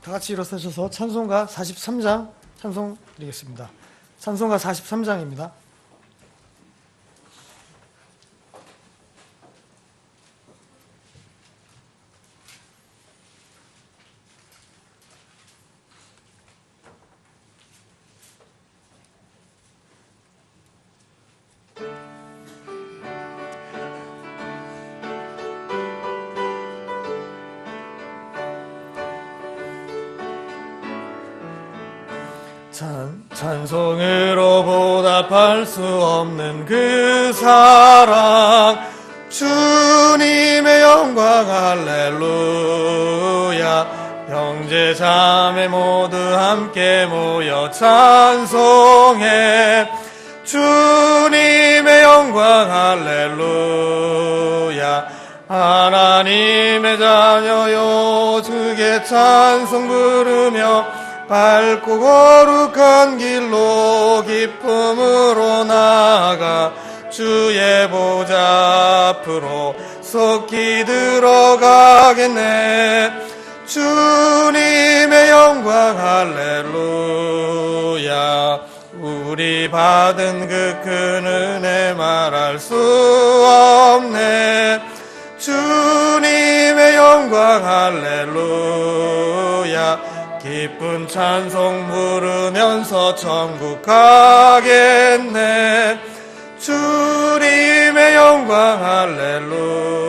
다 같이 일어서셔서 찬송가 43장 찬송 드리겠습니다. 찬송가 43장입니다. 찬송으로 보답할 수 없는 그 사랑, 주님의 영광 할렐루야. 형제 자매 모두 함께 모여 찬송해. 주님의 영광 할렐루야. 하나님의 자녀요 주께 찬송 부르며 밝고 거룩한 길로 기쁨으로 나아가 주의 보좌 앞으로 속히 들어가겠네. 주님의 영광 할렐루야. 우리 받은 그 큰 은혜 말할 수 없네. 주님의 영광 할렐루야. 기쁜 찬송 부르면서 천국 가겠네. 주님의 영광 할렐루야.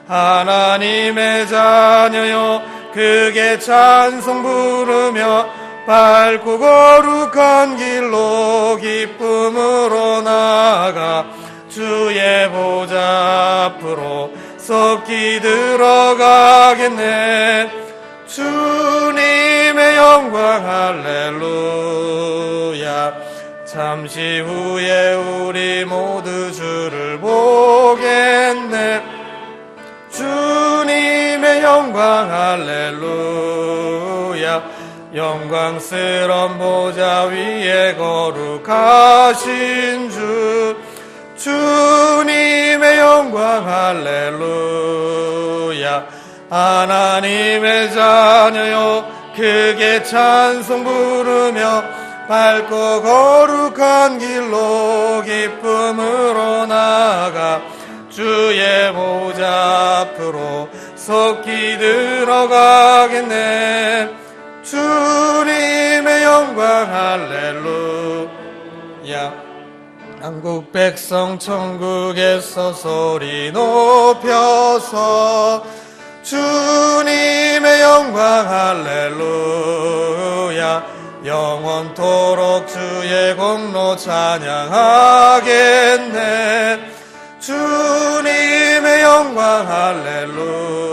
하나님의 자녀요 크게 찬송 부르며 밝고 거룩한 길로 기쁨으로 나아가 주의 보좌 앞으로 속히 들어가겠네. 주님의 영광 할렐루야. 잠시 후에 우리 모두 주를 보겠네. 주님의 영광 할렐루야. 영광스런 보좌 위에 거룩하신 주, 주님의 영광 할렐루야. 하나님의 자녀요 크게 찬송 부르며 밝고 거룩한 길로 기쁨으로 나아가 주의 보좌 앞으로 속히 들어가겠네. 주님의 영광 할렐루야. 한국 백성 천국에서 소리 높여서 주님의 영광 할렐루야. 영원토록 주의 공로 찬양하겠네. 주님의 영광 할렐루야.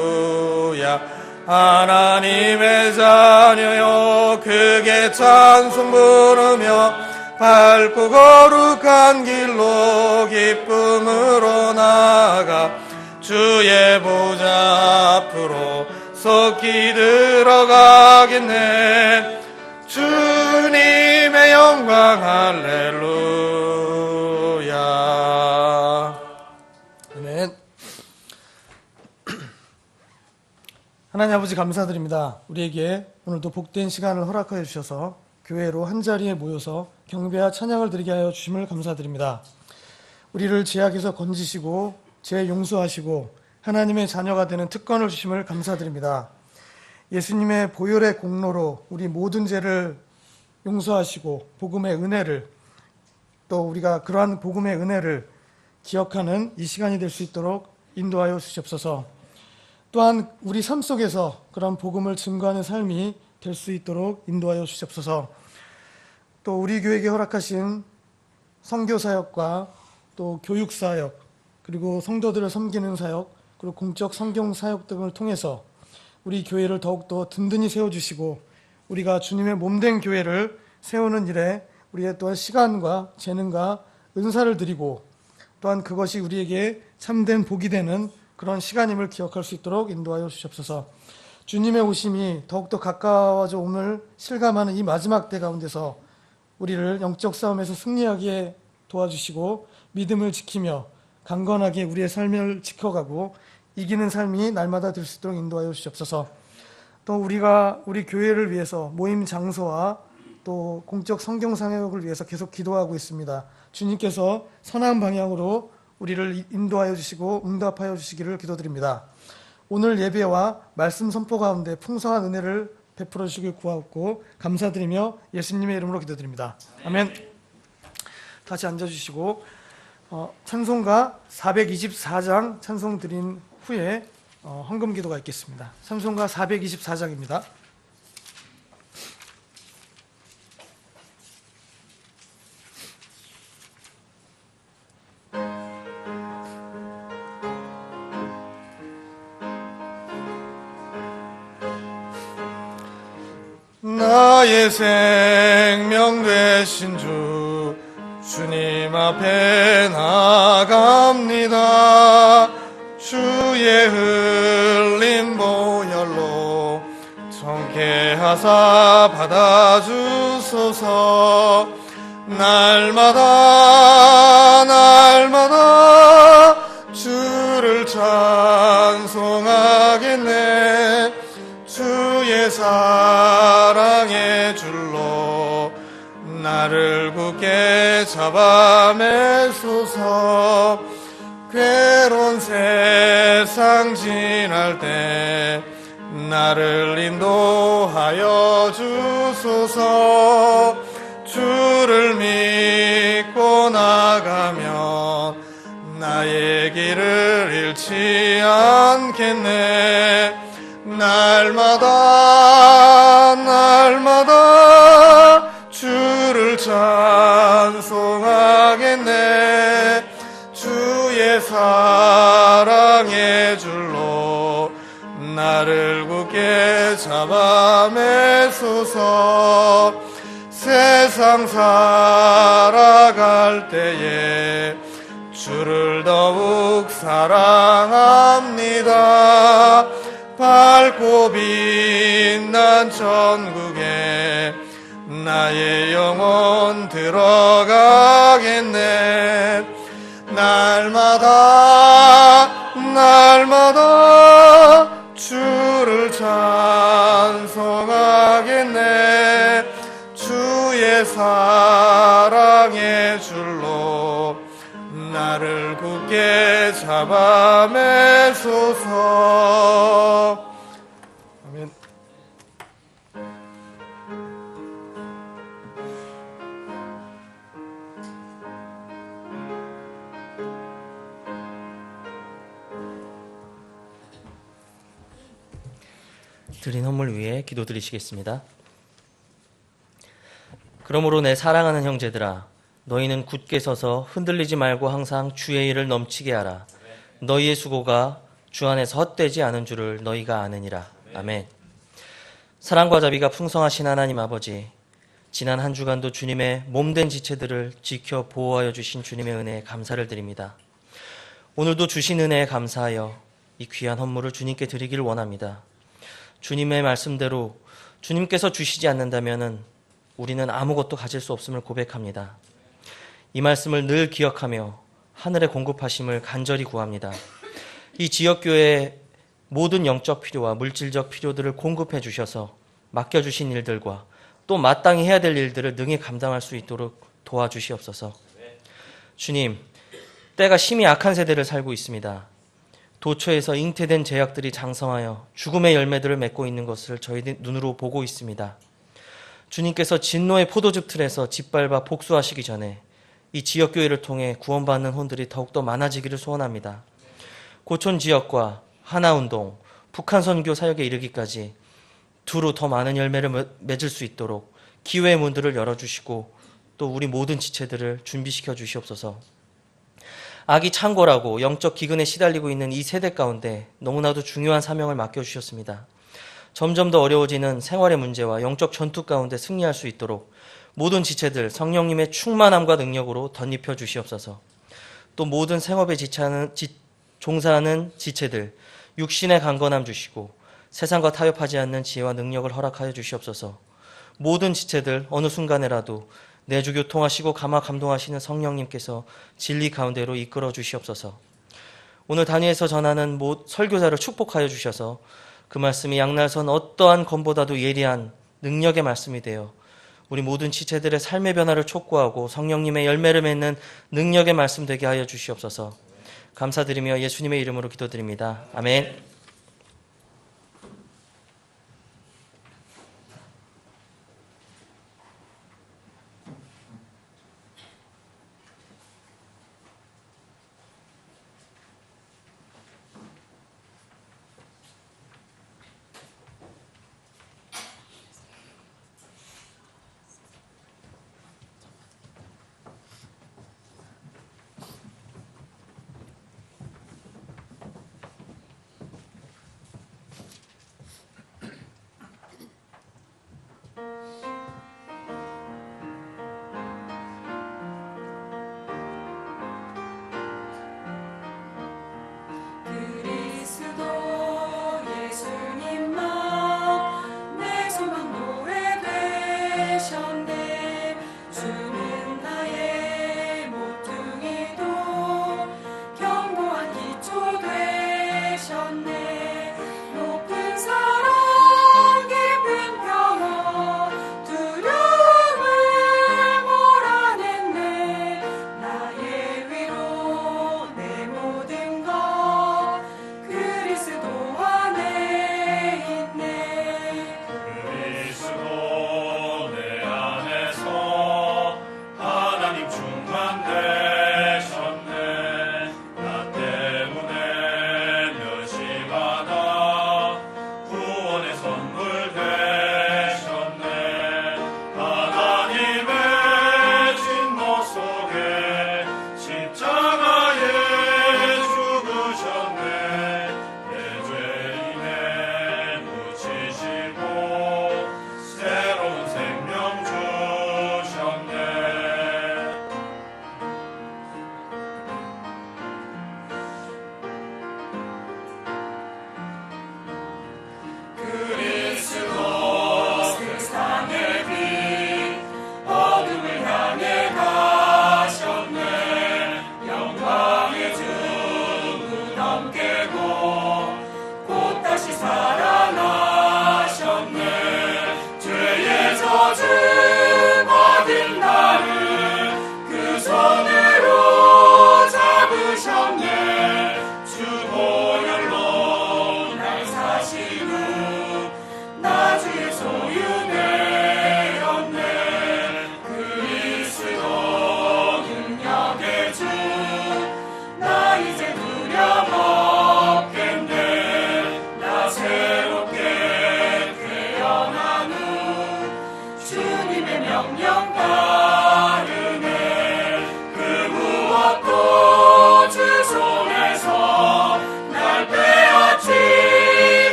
하나님의 자녀요 크게 찬송 부르며 밝고 거룩한 길로 기쁨으로 나아가 주의 보좌 앞으로 속히 들어가겠네. 주님의 영광 할렐루야. 아멘. 하나님 아버지 감사드립니다. 우리에게 오늘도 복된 시간을 허락하여 주셔서 교회로 한자리에 모여서 경배와 찬양을 드리게 하여 주심을 감사드립니다. 우리를 죄악에서 건지시고 죄 용서하시고 하나님의 자녀가 되는 특권을 주심을 감사드립니다. 예수님의 보혈의 공로로 우리 모든 죄를 용서하시고 복음의 은혜를, 또 우리가 그러한 복음의 은혜를 기억하는 이 시간이 될 수 있도록 인도하여 주시옵소서. 또한 우리 삶 속에서 그런 복음을 증거하는 삶이 될 수 있도록 인도하여 주시옵소서. 또 우리 교회에게 허락하신 선교사역과 또 교육사역, 그리고 성도들을 섬기는 사역, 그리고 공적 성경 사역 등을 통해서 우리 교회를 더욱더 든든히 세워주시고 우리가 주님의 몸된 교회를 세우는 일에 우리의 또한 시간과 재능과 은사를 드리고 또한 그것이 우리에게 참된 복이 되는 그런 시간임을 기억할 수 있도록 인도하여 주시옵소서. 주님의 오심이 더욱더 가까워져 옴을 실감하는 이 마지막 때 가운데서 우리를 영적 싸움에서 승리하게 도와주시고 믿음을 지키며 강건하게 우리의 삶을 지켜가고 이기는 삶이 날마다 될 수 있도록 인도하여 주시옵소서. 또 우리 교회를 위해서 모임 장소와 또 공적 성경 사역을 위해서 계속 기도하고 있습니다. 주님께서 선한 방향으로 우리를 인도하여 주시고 응답하여 주시기를 기도드립니다. 오늘 예배와 말씀 선포 가운데 풍성한 은혜를 베풀어 주시길 구하고 감사드리며 예수님의 이름으로 기도드립니다. 아멘. 다시 앉아주시고 찬송가 424장 찬송 드린 후에 헌금 기도가 있겠습니다. 찬송가 424장입니다. 나의 생명 되신 주님 앞에 나갑니다. 주의 흘린 보혈로 정케하사 받아주소서. 날마다 주를 찬송하겠네. 주의 사랑의 줄로 나를 굳게 잡아매소서. 괴로운 세상 지날 때 나를 인도하여 주소서. 주를 믿고 나가면 나의 길을 잃지 않겠네. 날마다 주를 찬송하겠네. 주의 사랑의 줄로 나를 굳게 잡아매소서. 세상 살아갈 때에 주를 더욱 사랑합니다. 밝고 빛난 천국에 나의 영혼 들어가겠네. 날마다 주를 찬송하겠네. 주의 사랑의 줄로 나를 굳게 잡아매소서. 아멘. 드린 헌물 위에 기도드리시겠습니다. 그러므로 내 사랑하는 형제들아, 너희는 굳게 서서 흔들리지 말고 항상 주의 일을 넘치게 하라. 너희의 수고가 주 안에서 헛되지 않은 줄을 너희가 아느니라. 아멘. 사랑과 자비가 풍성하신 하나님 아버지, 지난 한 주간도 주님의 몸된 지체들을 지켜 보호하여 주신 주님의 은혜에 감사를 드립니다. 오늘도 주신 은혜에 감사하여 이 귀한 헌물을 주님께 드리기를 원합니다. 주님의 말씀대로 주님께서 주시지 않는다면 우리는 아무것도 가질 수 없음을 고백합니다. 이 말씀을 늘 기억하며 하늘의 공급하심을 간절히 구합니다. 이 지역교회의 모든 영적 필요와 물질적 필요들을 공급해 주셔서 맡겨주신 일들과 또 마땅히 해야 될 일들을 능히 감당할 수 있도록 도와주시옵소서. 주님, 때가 심히 악한 세대를 살고 있습니다. 도처에서 잉태된 제약들이 장성하여 죽음의 열매들을 맺고 있는 것을 저희 눈으로 보고 있습니다. 주님께서 진노의 포도즙 틀에서 짓밟아 복수하시기 전에 이 지역교회를 통해 구원받는 혼들이 더욱더 많아지기를 소원합니다. 고촌 지역과 하나운동, 북한선교 사역에 이르기까지 두루 더 많은 열매를 맺을 수 있도록 기회의 문들을 열어주시고 또 우리 모든 지체들을 준비시켜 주시옵소서. 악이 창궐하고 영적 기근에 시달리고 있는 이 세대 가운데 너무나도 중요한 사명을 맡겨주셨습니다. 점점 더 어려워지는 생활의 문제와 영적 전투 가운데 승리할 수 있도록 모든 지체들 성령님의 충만함과 능력으로 덧입혀 주시옵소서. 또 모든 생업에 종사하는 지체들 육신의 강건함 주시고 세상과 타협하지 않는 지혜와 능력을 허락하여 주시옵소서. 모든 지체들 어느 순간에라도 내주교통하시고 감화 감동하시는 성령님께서 진리 가운데로 이끌어 주시옵소서. 오늘 단위에서 전하는 설교자를 축복하여 주셔서 그 말씀이 양날선 어떠한 검보다도 예리한 능력의 말씀이 되어 우리 모든 지체들의 삶의 변화를 촉구하고 성령님의 열매를 맺는 능력의 말씀 되게 하여 주시옵소서. 감사드리며 예수님의 이름으로 기도드립니다. 아멘.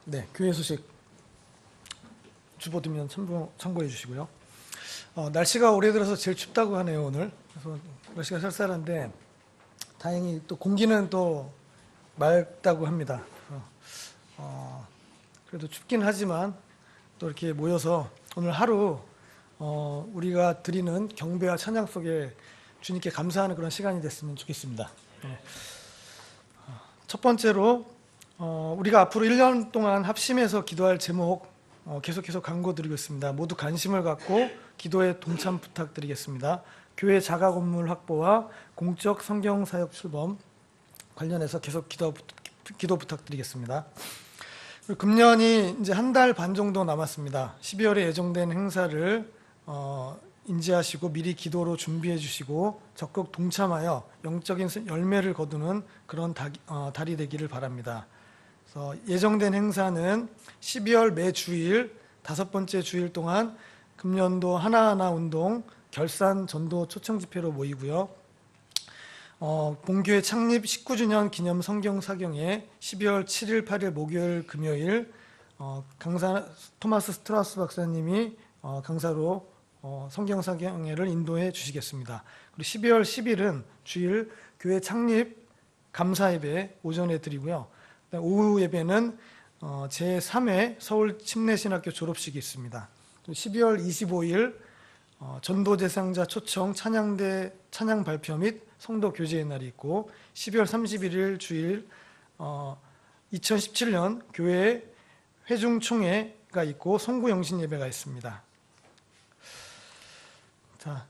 네, 교회 소식 주보드면 참고해 주시고요. 날씨가 올해 들어서 제일 춥다고 하네요, 오늘. 그래서 날씨가 쌀쌀한데 다행히 또 공기는 또 맑다고 합니다. 그래도 춥긴 하지만 또 이렇게 모여서 오늘 하루 우리가 드리는 경배와 찬양 속에 주님께 감사하는 그런 시간이 됐으면 좋겠습니다. 첫 번째로 우리가 앞으로 1년 동안 합심해서 기도할 제목 계속해서 강구드리고 있습니다. 모두 관심을 갖고 기도에 동참 부탁드리겠습니다. 교회 자가 건물 확보와 공적 성경 사역 출범 관련해서 계속 기도 부탁드리겠습니다. 금년이 이제 한 달 반 정도 남았습니다. 12월에 예정된 행사를 인지하시고 미리 기도로 준비해 주시고 적극 동참하여 영적인 열매를 거두는 그런 달이 되기를 바랍니다. 그래서 예정된 행사는 12월 매 주일 5번째 주일 동안 금년도 하나하나 운동 결산 전도 초청 집회로 모이고요. 본교회 창립 19주년 기념 성경 사경회 12월 7일, 8일 목요일, 금요일 강사 토마스 스트라우스 박사님이 강사로 성경 사경회를 인도해 주시겠습니다. 그리고 12월 10일은 주일 교회 창립 감사 예배 오전에 드리고요. 오후 예배는 제3회 서울 침례신학교 졸업식이 있습니다. 12월 25일 전도대상자 초청 찬양대 찬양 발표 및 성도 교제의 날이 있고 12월 31일 주일 2017년 교회 회중총회가 있고 송구 영신 예배가 있습니다. 자,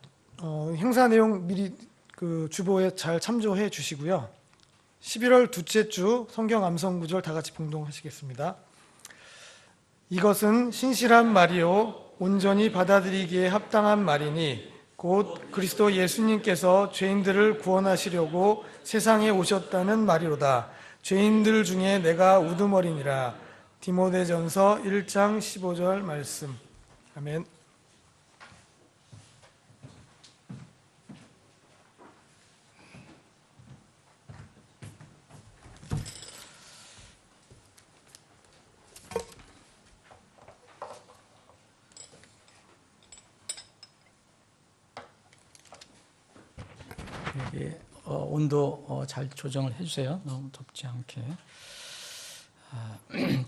행사 내용 미리 그 주보에 잘 참조해 주시고요. 11월 둘째 주 성경 암송 구절 다 같이 봉독하시겠습니다. 이것은 신실한 말이요 온전히 받아들이기에 합당한 말이니 곧 그리스도 예수님께서 죄인들을 구원하시려고 세상에 오셨다는 말이로다. 죄인들 중에 내가 우두머리니라. 디모데전서 1장 15절 말씀. 아멘. 온도 잘 조정을 해주세요. 너무 덥지 않게.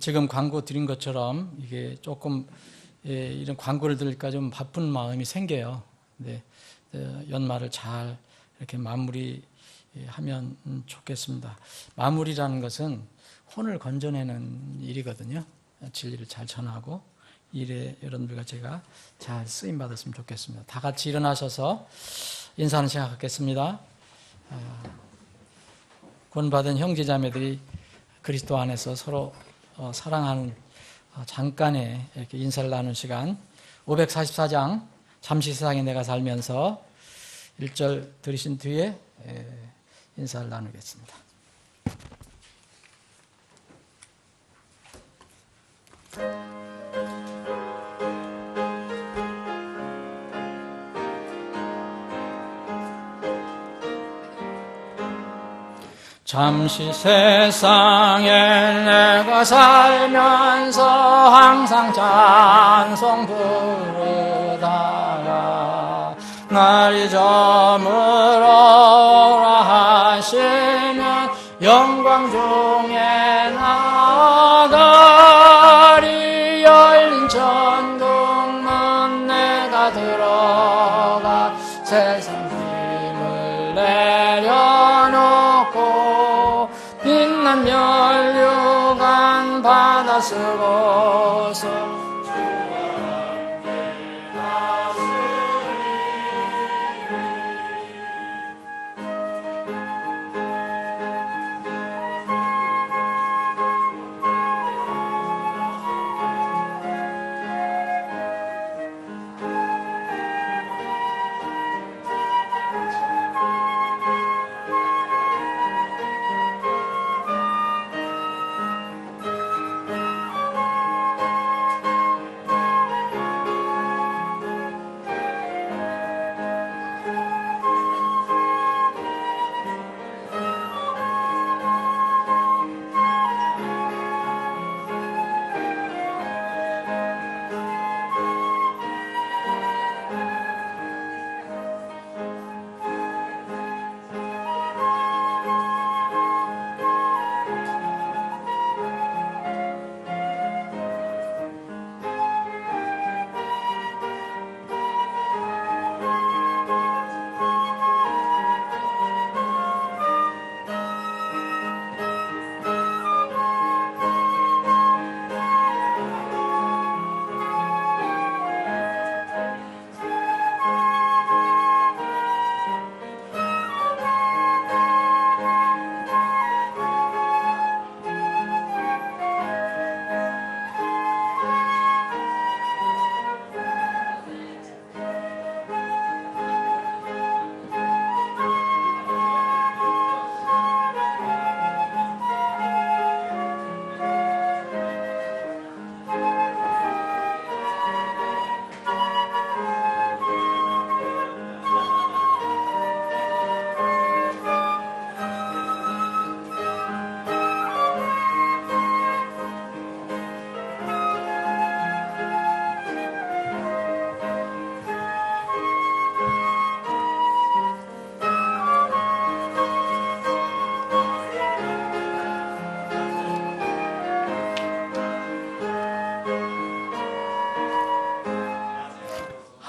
지금 광고 드린 것처럼 이게 조금 이런 광고를 들으니까 좀 바쁜 마음이 생겨요. 근데 연말을 잘 이렇게 마무리하면 좋겠습니다. 마무리라는 것은 혼을 건져내는 일이거든요. 진리를 잘 전하고 일에 여러분들과 제가 잘 쓰임 받았으면 좋겠습니다. 다 같이 일어나셔서 인사하는 시간 갖겠습니다. 구원받은 형제자매들이 그리스도 안에서 서로 사랑하는 잠깐의 이렇게 인사를 나누는 시간 544장 잠시 세상에 내가 살면서 1절 들으신 뒤에 인사를 나누겠습니다. 잠시 세상에 내가 살면서 항상 찬송 부르다가 날이 저물어라 하시면 영광 중에 나가리. 열린 천국문 내가 들어가 세상 힘을 내려놓고 빛난 멸류관 받아 쓰고서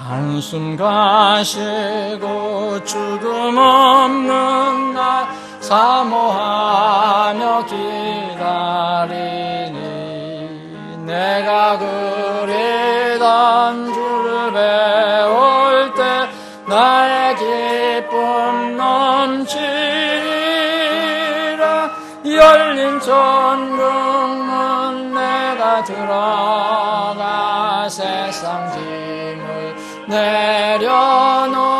한숨 가시고 죽음 없는 날 사모하며 기다리니 내가 그리던 주를 배울 때 나의 기쁨 넘치리라. 열린 천국문 내가 들어가 세상 짐을 내려놓고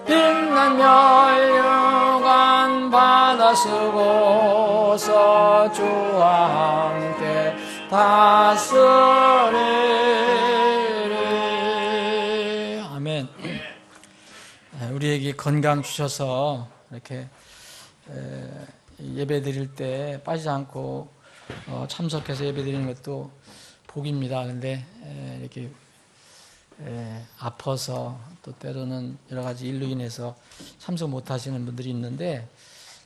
빛난 멸류관 받아 쓰고서 주와 함께 다스리리. 아멘. 우리에게 건강 주셔서 이렇게 예배 드릴 때 빠지지 않고 참석해서 예배 드리는 것도 복입니다. 그런데 이렇게 아파서 또 때로는 여러 가지 일로 인해서 참석 못 하시는 분들이 있는데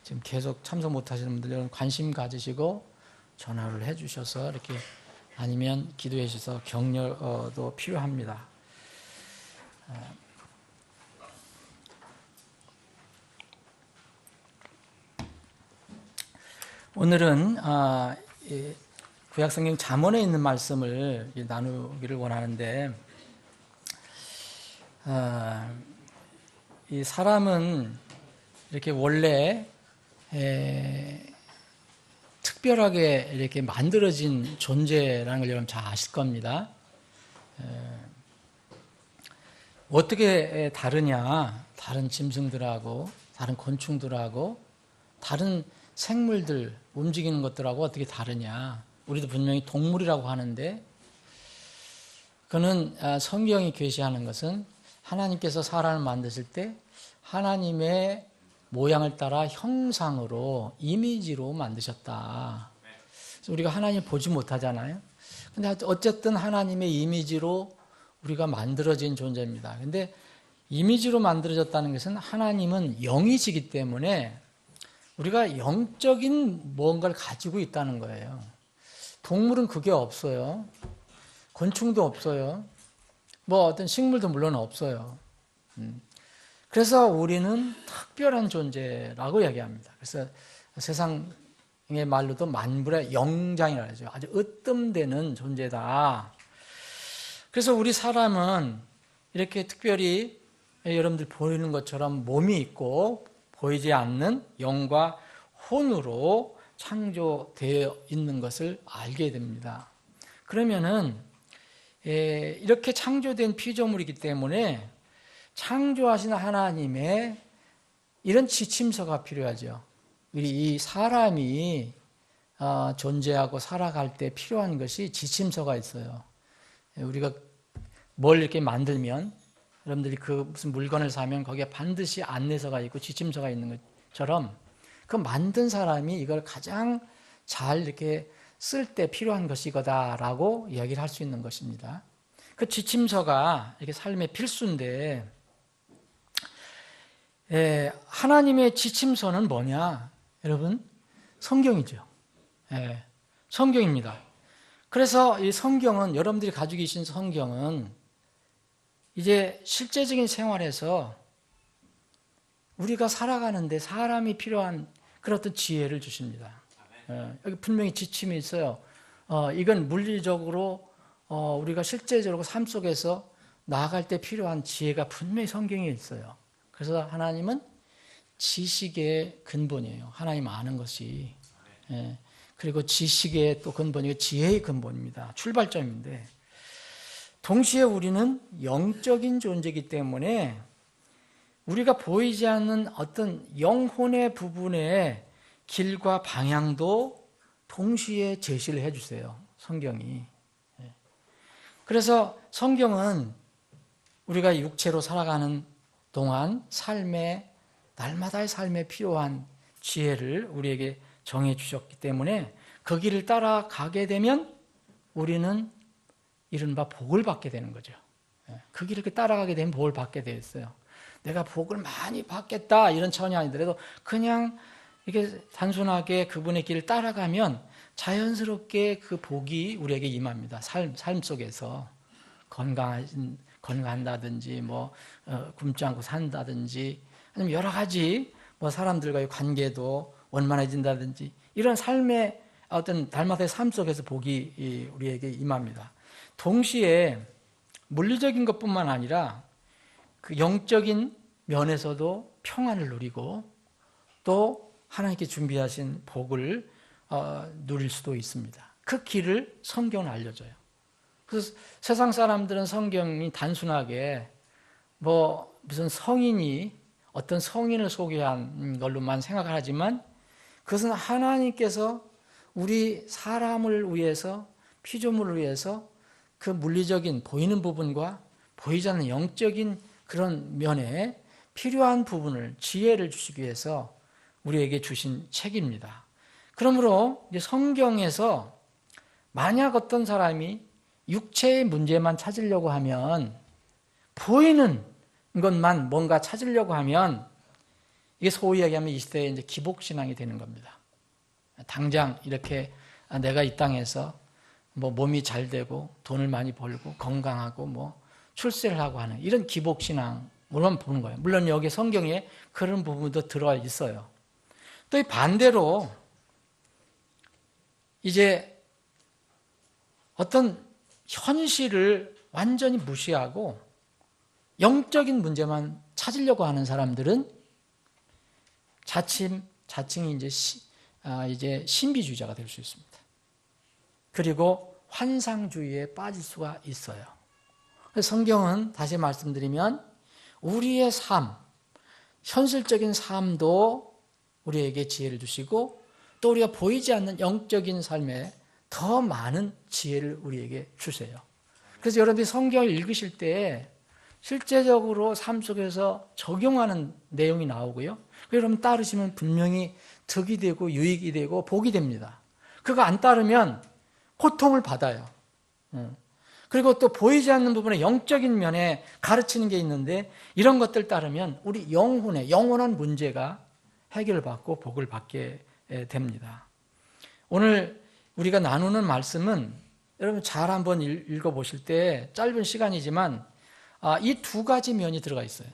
지금 계속 참석 못 하시는 분들 여러분 관심 가지시고 전화를 해 주셔서 이렇게 아니면 기도해 주셔서 격려도 필요합니다. 오늘은 구약성경 잠언에 있는 말씀을 나누기를 원하는데 이 사람은 이렇게 원래 특별하게 이렇게 만들어진 존재라는 걸 여러분 잘 아실 겁니다. 어떻게 다르냐? 다른 짐승들하고 다른 곤충들하고 다른 생물들 움직이는 것들하고 어떻게 다르냐? 우리도 분명히 동물이라고 하는데 그는 성경이 계시하는 것은 하나님께서 사람을 만드실 때 하나님의 모양을 따라 형상으로 이미지로 만드셨다. 그래서 우리가 하나님 보지 못하잖아요. 근데 어쨌든 하나님의 이미지로 우리가 만들어진 존재입니다. 근데 이미지로 만들어졌다는 것은 하나님은 영이시기 때문에 우리가 영적인 무언가를 가지고 있다는 거예요. 동물은 그게 없어요. 곤충도 없어요. 뭐 어떤 식물도 물론 없어요. 그래서 우리는 특별한 존재라고 이야기합니다. 그래서 세상의 말로도 만물의 영장이라고 하죠. 아주 으뜸되는 존재다. 그래서 우리 사람은 이렇게 특별히 여러분들 보이는 것처럼 몸이 있고 보이지 않는 영과 혼으로 창조되어 있는 것을 알게 됩니다. 그러면은 이렇게 창조된 피조물이기 때문에 창조하신 하나님의 이런 지침서가 필요하죠. 이 사람이 존재하고 살아갈 때 필요한 것이 지침서가 있어요. 우리가 뭘 이렇게 만들면 여러분들이 그 무슨 물건을 사면 거기에 반드시 안내서가 있고 지침서가 있는 것처럼 그 만든 사람이 이걸 가장 잘 이렇게 쓸 때 필요한 것이 이거다라고 이야기를 할 수 있는 것입니다. 그 지침서가 이렇게 삶의 필수인데 하나님의 지침서는 뭐냐? 여러분, 성경이죠. 성경입니다. 그래서 이 성경은 여러분들이 가지고 계신 성경은 이제 실제적인 생활에서 우리가 살아가는데 사람이 필요한 그런 어떤 지혜를 주십니다. 여기 분명히 지침이 있어요. 이건 물리적으로 우리가 실제적으로 삶 속에서 나아갈 때 필요한 지혜가 분명히 성경에 있어요. 그래서 하나님은 지식의 근본이에요. 하나님 아는 것이. 그리고 지식의 또 근본이고 지혜의 근본입니다. 출발점인데 동시에 우리는 영적인 존재이기 때문에 우리가 보이지 않는 어떤 영혼의 부분의 길과 방향도 동시에 제시를 해주세요. 성경이. 그래서 성경은 우리가 육체로 살아가는 동안 날마다의 삶에 필요한 지혜를 우리에게 정해 주셨기 때문에 그 길을 따라가게 되면 우리는 이른바 복을 받게 되는 거죠. 그 길을 따라가게 되면 복을 받게 되어 있어요. 내가 복을 많이 받겠다 이런 차원이 아니더라도 그냥 이렇게 단순하게 그분의 길을 따라가면 자연스럽게 그 복이 우리에게 임합니다. 삶 속에서. 건강한다든지 뭐 굶지 않고 산다든지 아니면 여러 가지 뭐 사람들과의 관계도 원만해진다든지 이런 삶의 어떤 달마다의 삶 속에서 복이 우리에게 임합니다. 동시에 물리적인 것뿐만 아니라 그 영적인 면에서도 평안을 누리고 또 하나님께 준비하신 복을 누릴 수도 있습니다. 그 길을 성경은 알려줘요. 그래서 세상 사람들은 성경이 단순하게 뭐 무슨 성인이 어떤 성인을 소개한 걸로만 생각을 하지만 그것은 하나님께서 우리 사람을 위해서 피조물을 위해서 그 물리적인 보이는 부분과 보이지 않는 영적인 그런 면에 필요한 부분을 지혜를 주시기 위해서 우리에게 주신 책입니다. 그러므로 이제 성경에서 만약 어떤 사람이 육체의 문제만 찾으려고 하면 보이는 것만 뭔가 찾으려고 하면 이게 소위 얘기하면 이 시대에 이제 기복신앙이 되는 겁니다. 당장 이렇게 내가 이 땅에서 뭐 몸이 잘 되고 돈을 많이 벌고 건강하고 뭐 출세를 하고 하는 이런 기복신앙으로만 보는 거예요. 물론 여기 성경에 그런 부분도 들어와 있어요. 또 반대로 이제 어떤 현실을 완전히 무시하고 영적인 문제만 찾으려고 하는 사람들은 자칭이 이제 신비주의자가 될 수 있습니다. 그리고 환상주의에 빠질 수가 있어요. 성경은 다시 말씀드리면 우리의 삶, 현실적인 삶도 우리에게 지혜를 주시고 또 우리가 보이지 않는 영적인 삶에 더 많은 지혜를 우리에게 주세요. 그래서 여러분들이 성경을 읽으실 때 실제적으로 삶 속에서 적용하는 내용이 나오고요. 여러분 따르시면 분명히 득이 되고 유익이 되고 복이 됩니다. 그거 안 따르면 고통을 받아요. 그리고 또 보이지 않는 부분에 영적인 면에 가르치는 게 있는데 이런 것들 따르면 우리 영원한 문제가 해결받고 복을 받게 됩니다. 오늘 우리가 나누는 말씀은 여러분 잘 한번 읽어보실 때 짧은 시간이지만 이 두 가지 면이 들어가 있어요.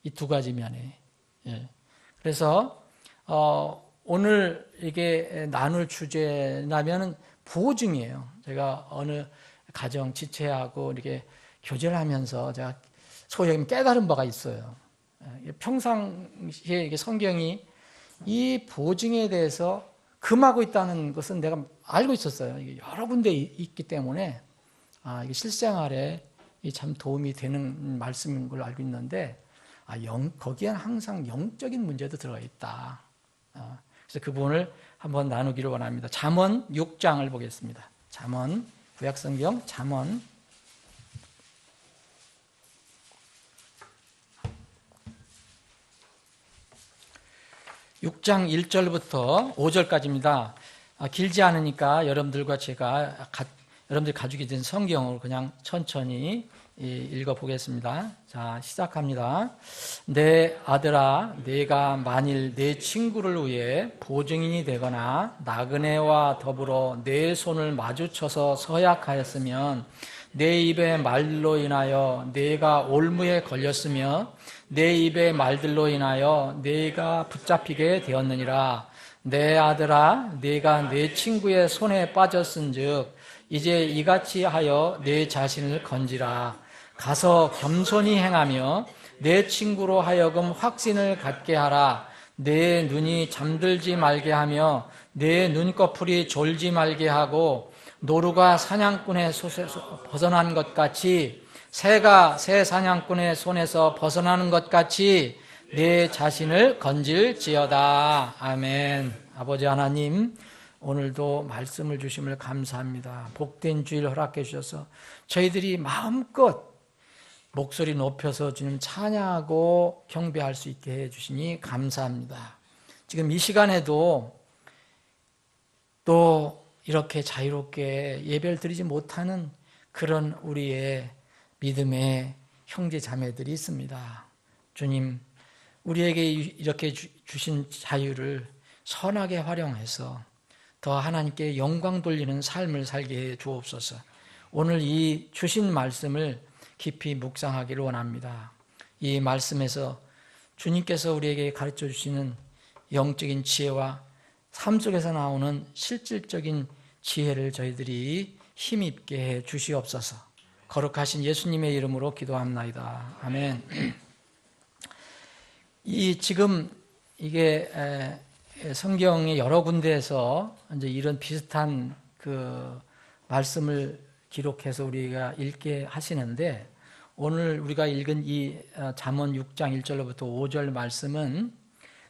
이 두 가지 면에. 그래서 오늘 이게 나눌 주제라면은 보증이에요. 제가 어느 가정 지체하고 이렇게 교제를 하면서 제가 소위 깨달은 바가 있어요. 평상시에 이게 성경이 이 보증에 대해서 금하고 있다는 것은 내가 알고 있었어요. 이게 여러 군데 있기 때문에 이게 실생활에 참 도움이 되는 말씀인 걸 알고 있는데 거기엔 항상 영적인 문제도 들어가 있다. 그래서 그 부분을 한번 나누기를 원합니다. 잠언 6장을 보겠습니다. 잠언, 구약성경 잠언 6장 1절부터 5절까지입니다. 길지 않으니까 여러분들과 제가 여러분들이 가지고 계신 성경으로 그냥 천천히 읽어보겠습니다. 자, 시작합니다. 내 아들아, 내가 만일 내 친구를 위해 보증인이 되거나 나그네와 더불어 내 손을 마주쳐서 서약하였으면 내 입의 말로 인하여 내가 올무에 걸렸으며 내 입의 말들로 인하여 내가 붙잡히게 되었느니라. 내 아들아, 내가 내 친구의 손에 빠졌은즉 이제 이같이 하여 내 자신을 건지라. 가서 겸손히 행하며 내 친구로 하여금 확신을 갖게 하라. 내 눈이 잠들지 말게 하며 내 눈꺼풀이 졸지 말게 하고 노루가 사냥꾼의 손에서 벗어난 것 같이 새가 새 사냥꾼의 손에서 벗어나는 것 같이 내 자신을 건질지어다. 아멘. 아버지 하나님, 오늘도 말씀을 주심을 감사합니다. 복된 주일 허락해 주셔서 저희들이 마음껏 목소리 높여서 주님 찬양하고 경배할 수 있게 해 주시니 감사합니다. 지금 이 시간에도 또 이렇게 자유롭게 예배를 드리지 못하는 그런 우리의 믿음의 형제 자매들이 있습니다. 주님, 우리에게 이렇게 주신 자유를 선하게 활용해서 더 하나님께 영광 돌리는 삶을 살게 해 주옵소서. 오늘 이 주신 말씀을 깊이 묵상하기를 원합니다. 이 말씀에서 주님께서 우리에게 가르쳐 주시는 영적인 지혜와 삶 속에서 나오는 실질적인 지혜를 저희들이 힘있게 해 주시옵소서. 거룩하신 예수님의 이름으로 기도합나이다. 아멘. 지금 이게 성경의 여러 군데에서 이제 이런 비슷한 그 말씀을 기록해서 우리가 읽게 하시는데, 오늘 우리가 읽은 이 잠언 6장 1절로부터 5절 말씀은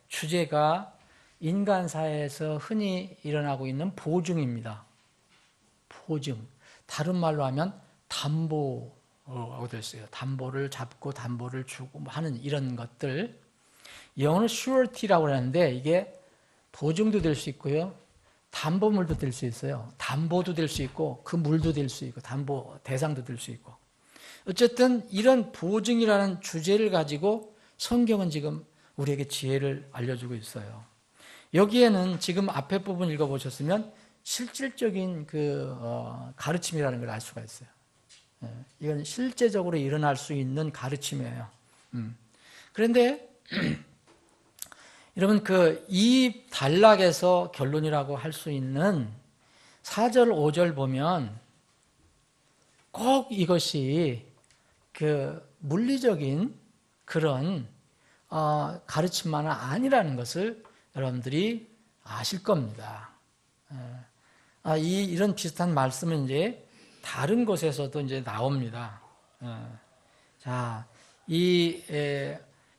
주제가 인간사회에서 흔히 일어나고 있는 보증입니다. 보증. 다른 말로 하면 담보라고 되어 있어요. 담보를 잡고 담보를 주고 하는 이런 것들. 영어는 surety라고 하는데 이게 보증도 될 수 있고요. 담보물도 될 수 있어요. 담보도 될 수 있고 그 물도 될 수 있고 담보 대상도 될 수 있고. 어쨌든 이런 보증이라는 주제를 가지고 성경은 지금 우리에게 지혜를 알려주고 있어요. 여기에는 지금 앞에 부분 읽어보셨으면 실질적인 가르침이라는 걸 알 수가 있어요. 이건 실제적으로 일어날 수 있는 가르침이에요. 그런데 여러분 이 단락에서 결론이라고 할 수 있는 4절, 5절 보면 꼭 이것이 물리적인 그런 가르침만은 아니라는 것을 여러분들이 아실 겁니다. 이런 비슷한 말씀은 이제 다른 곳에서도 이제 나옵니다. 자,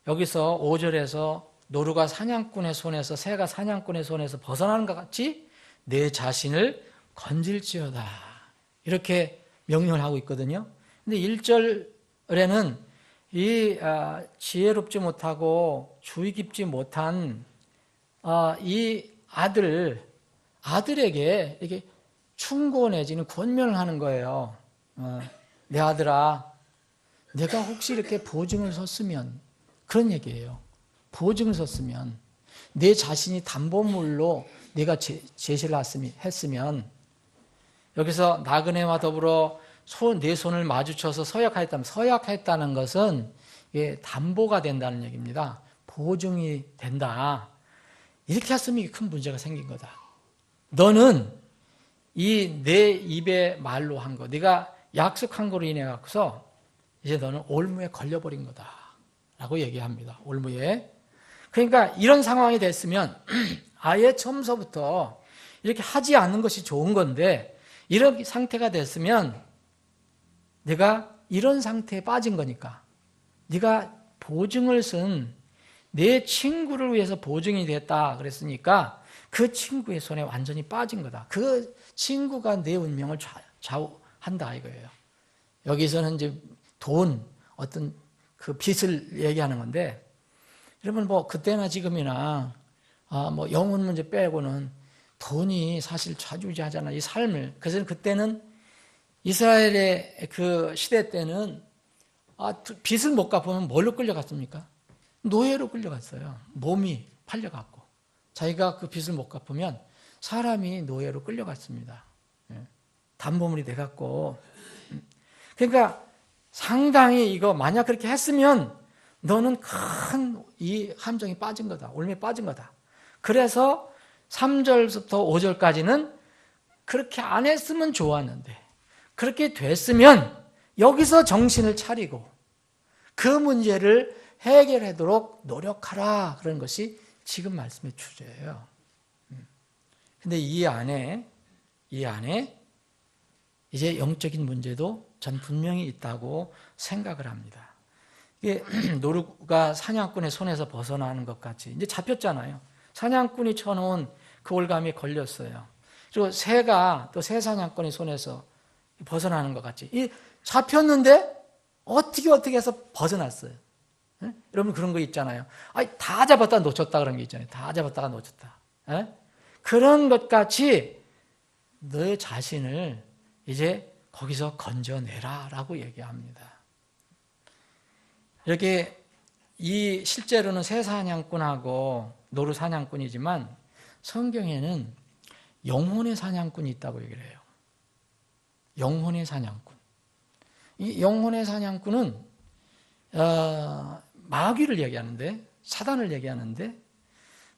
여기서 5절에서 노루가 사냥꾼의 손에서, 새가 사냥꾼의 손에서 벗어나는 것 같이 내 자신을 건질지어다, 이렇게 명령을 하고 있거든요. 근데 1절에는 이 지혜롭지 못하고 주의 깊지 못한 이 아들에게 이렇게 충고 내지는 권면을 하는 거예요. 내 아들아, 내가 혹시 이렇게 보증을 섰으면, 그런 얘기예요. 보증을 섰으면, 내 자신이 담보물로 내가 제시를 했으면, 여기서 나그네와 더불어 내 손을 마주쳐서 서약하였다면, 서약했다는 것은 담보가 된다는 얘기입니다. 보증이 된다. 이렇게 했으면 큰 문제가 생긴 거다. 너는 내 입에 말로 한 거, 네가 약속한 거로 인해 갖고서 이제 너는 올무에 걸려버린 거다 라고 얘기합니다. 올무에. 그러니까 이런 상황이 됐으면 아예 처음서부터 이렇게 하지 않는 것이 좋은 건데, 이런 상태가 됐으면 내가 이런 상태에 빠진 거니까, 네가 보증을 쓴 내 친구를 위해서 보증이 됐다 그랬으니까 그 친구의 손에 완전히 빠진 거다. 그 친구가 내 운명을 좌우한다 이거예요. 여기서는 이제 어떤 그 빚을 얘기하는 건데, 여러분 그때나 지금이나 영혼 문제 빼고는 돈이 사실 좌지우지하잖아요, 이 삶을. 그래서 그때는 이스라엘의 그 시대 때는 빚을 못 갚으면 뭘로 끌려갔습니까? 노예로 끌려갔어요. 몸이 팔려갔고, 자기가 그 빚을 못 갚으면 사람이 노예로 끌려갔습니다. 담보물이 돼갖고. 그러니까 상당히 이거 만약 그렇게 했으면 너는 큰 이 함정에 빠진 거다, 올무에 빠진 거다. 그래서 3절부터 5절까지는 그렇게 안 했으면 좋았는데, 그렇게 됐으면 여기서 정신을 차리고 그 문제를 해결하도록 노력하라, 그런 것이 지금 말씀의 주제예요. 근데 이 안에 이제 영적인 문제도 전 분명히 있다고 생각을 합니다. 이게 노루가 사냥꾼의 손에서 벗어나는 것 같이 이제 잡혔잖아요. 사냥꾼이 쳐놓은 그 올감에 걸렸어요. 그리고 새가 또 새 사냥꾼의 손에서 벗어나는 것 같이 잡혔는데 어떻게 해서 벗어났어요. 여러분 그런 거 있잖아요. 다 잡았다 놓쳤다 그런 게 있잖아요. 다 잡았다가 놓쳤다. 그런 것 같이 너 자신을 이제 거기서 건져내라 라고 얘기합니다. 이렇게 실제로는 새 사냥꾼하고 노루 사냥꾼이지만 성경에는 영혼의 사냥꾼이 있다고 얘기를 해요. 영혼의 사냥꾼. 이 영혼의 사냥꾼은 마귀를 얘기하는데, 사단을 얘기하는데,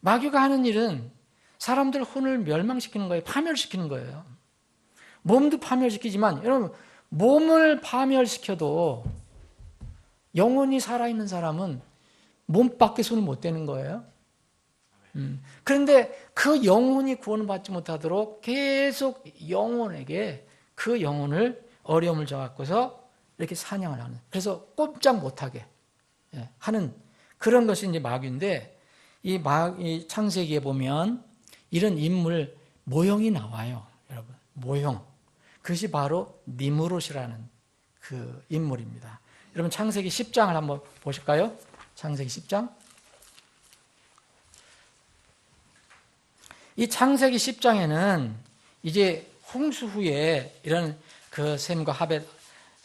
마귀가 하는 일은 사람들 혼을 멸망시키는 거예요. 파멸시키는 거예요. 몸도 파멸시키지만, 여러분, 몸을 파멸시켜도 영혼이 살아있는 사람은 몸 밖에 손을 못 대는 거예요. 그런데 그 영혼이 구원받지 못하도록 계속 영혼에게 그 영혼을 어려움을 줘갖고서 이렇게 사냥을 하는, 그래서 꼼짝 못하게 하는 그런 것이 이제 마귀인데, 이 창세기에 보면 이런 인물 모형이 나와요. 여러분, 모형. 그것이 바로 니므롯이라는 그 인물입니다. 여러분, 창세기 10장을 한번 보실까요? 창세기 10장. 이 창세기 10장에는 이제 홍수 후에 이런 그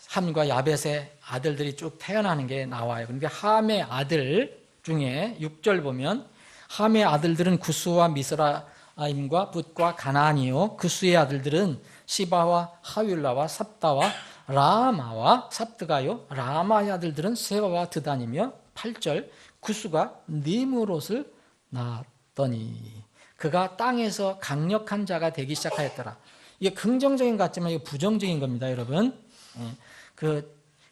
함과 야벳의 아들들이 쭉 태어나는 게 나와요. 그러니까 함의 아들 중에 6절 보면, 함의 아들들은 구스와 미스라임과 붓과 가나안이요, 구스의 아들들은 시바와 하윌라와 삽다와 라마와 삽드가요, 라마의 아들들은 세바와 드단이며, 8절 구스가 니므롯을 낳았더니 그가 땅에서 강력한 자가 되기 시작하였더라. 이게 긍정적인 것 같지만 이게 부정적인 겁니다, 여러분.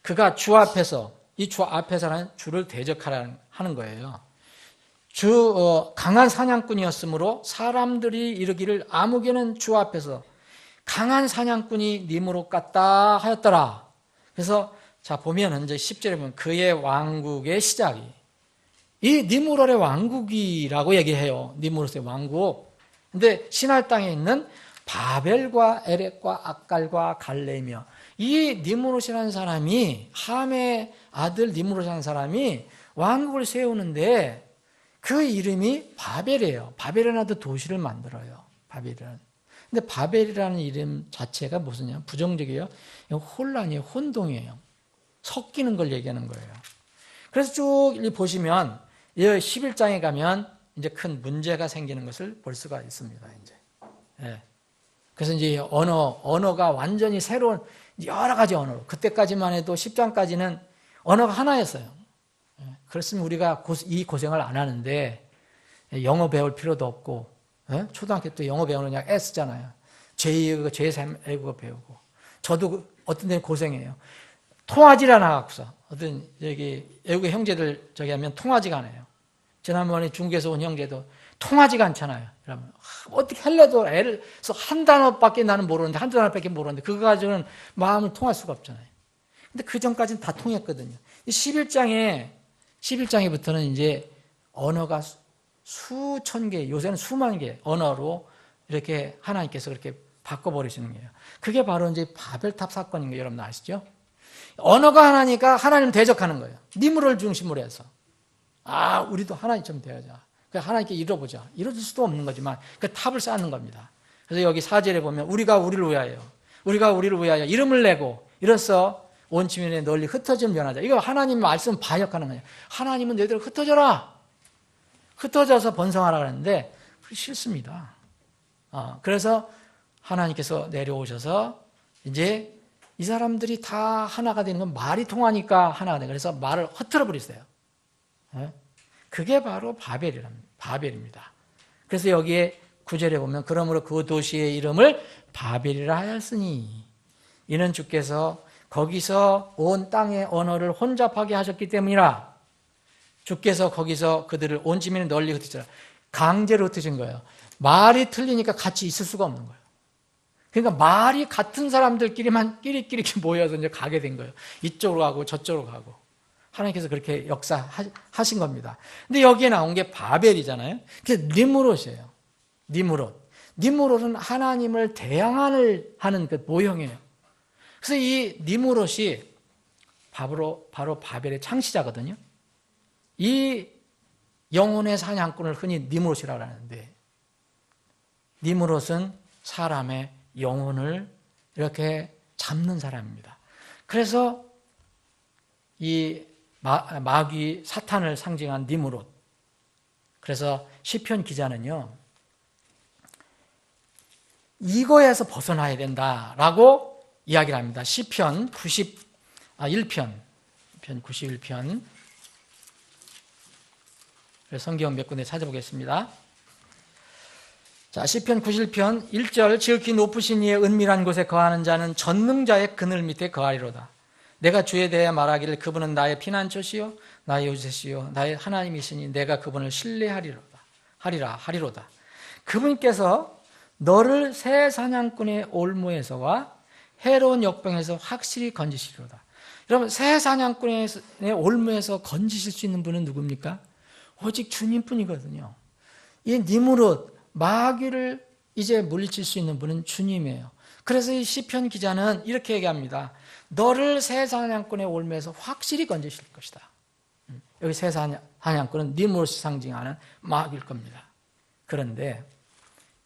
그가 주 앞에서, 이 주 앞에서는 주를 대적하라는 하는 거예요. 강한 사냥꾼이었으므로 사람들이 이르기를 아무개는 주 앞에서 강한 사냥꾼이 니므롯 같다 하였더라. 그래서 자 보면은 이제 10절에 보면 그의 왕국의 시작이, 이 니므롯의 왕국이라고 얘기해요. 니므롯의 왕국. 근데 신할 땅에 있는 바벨과 에렉과 악갈과 갈레이며, 이 니므롯이라는 사람이, 함의 아들 니므롯이라는 사람이 왕국을 세우는데 그 이름이 바벨이에요. 바벨이라는 도시를 만들어요. 바벨이라는. 근데 바벨이라는 이름 자체가 무슨냐? 부정적이에요. 혼란이에요. 혼동이에요. 섞이는 걸 얘기하는 거예요. 그래서 쭉 보시면 11장에 가면 이제 큰 문제가 생기는 것을 볼 수가 있습니다. 이제. 예. 그래서 이제 언어가 완전히 새로운 여러 가지 언어로, 그때까지만 해도 10장까지는 언어가 하나였어요. 예. 그렇으면 우리가 이 고생을 안 하는데, 영어 배울 필요도 없고, 예? 초등학교 때 영어 배우는 그냥 애쓰잖아요. 제2외국어, 제3외국어 배우고. 저도 어떤 데는 고생해요. 통하지를 않아갖고서. 어떤 외국의 형제들 하면 통하지가 않아요. 지난번에 중국에서 온 형제도 통하지가 않잖아요. 그러면 어떻게 할래도 애를서 한 단어밖에 나는 모르는데, 한두 단어밖에 모르는데 그거 가지고는 마음을 통할 수가 없잖아요. 근데 그 전까지는 다 통했거든요. 11장에부터는 이제 언어가 수천 개, 요새는 수만 개 언어로 이렇게 하나님께서 그렇게 바꿔버리시는 거예요. 그게 바로 이제 바벨탑 사건인 거 여러분 아시죠? 언어가 하나니까 하나님 대적하는 거예요. 니므롯을 중심으로 해서. 우리도 하나님처럼 되어자. 하나님께 이뤄보자. 이뤄질 수도 없는 거지만 그 탑을 쌓는 겁니다. 그래서 여기 4절에 보면 우리가 우리를 위하여 이름을 내고 이로써 온 지면에 널리 흩어지면 면하자. 이거 하나님 말씀 반역하는 거예요. 하나님은 너희들 흩어져라. 흩어져서 번성하라 그랬는데 싫습니다. 그래서 하나님께서 내려오셔서 이제 이 사람들이 다 하나가 되는 건 말이 통하니까 하나가 돼. 그래서 말을 흩어져 버리세요. 그게 바로 바벨입니다. 그래서 여기에 9절에 보면 그러므로 그 도시의 이름을 바벨이라 하였으니 이는 주께서 거기서 온 땅의 언어를 혼잡하게 하셨기 때문이라. 주께서 거기서 그들을 온 지면에 널리 흩으시라. 강제로 흩으신 거예요. 말이 틀리니까 같이 있을 수가 없는 거예요. 그러니까 말이 같은 사람들끼리만 끼리끼리 모여서 이제 가게 된 거예요. 이쪽으로 가고 저쪽으로 가고. 하나님께서 그렇게 역사하신 겁니다. 근데 여기에 나온 게 바벨이잖아요. 그게 니므롯이에요. 니므롯은 하나님을 대항하는 그 모형이에요. 그래서 이 니므롯이 바로 바벨의 창시자거든요. 이 영혼의 사냥꾼을 흔히 니므롯이라고 하는데, 니므롯은 사람의 영혼을 이렇게 잡는 사람입니다. 그래서 이 마귀 사탄을 상징한 니므롯. 그래서 시편 기자는요, 이거에서 벗어나야 된다라고 이야기를 합니다. 시편 91편 91편 성경 몇 군데 찾아보겠습니다. 자, 시편 91편 1절 지극히 높으신 이의 은밀한 곳에 거하는 자는 전능자의 그늘 밑에 거하리로다. 내가 주에 대해 말하기를 그분은 나의 피난처시요 나의 요새시요 나의 하나님이시니 내가 그분을 신뢰하리로다. 그분께서 너를 새 사냥꾼의 올무에서와 해로운 역병에서 확실히 건지시리로다. 여러분, 새 사냥꾼의 올무에서 건지실 수 있는 분은 누굽니까? 오직 주님뿐이거든요. 이 니무롯 마귀를 이제 물리칠 수 있는 분은 주님이에요. 그래서 이 시편 기자는 이렇게 얘기합니다. 너를 새 사냥꾼의 올무에서 확실히 건지실 것이다. 여기 새 사냥꾼은 니무롯이 상징하는 마귀일 겁니다. 그런데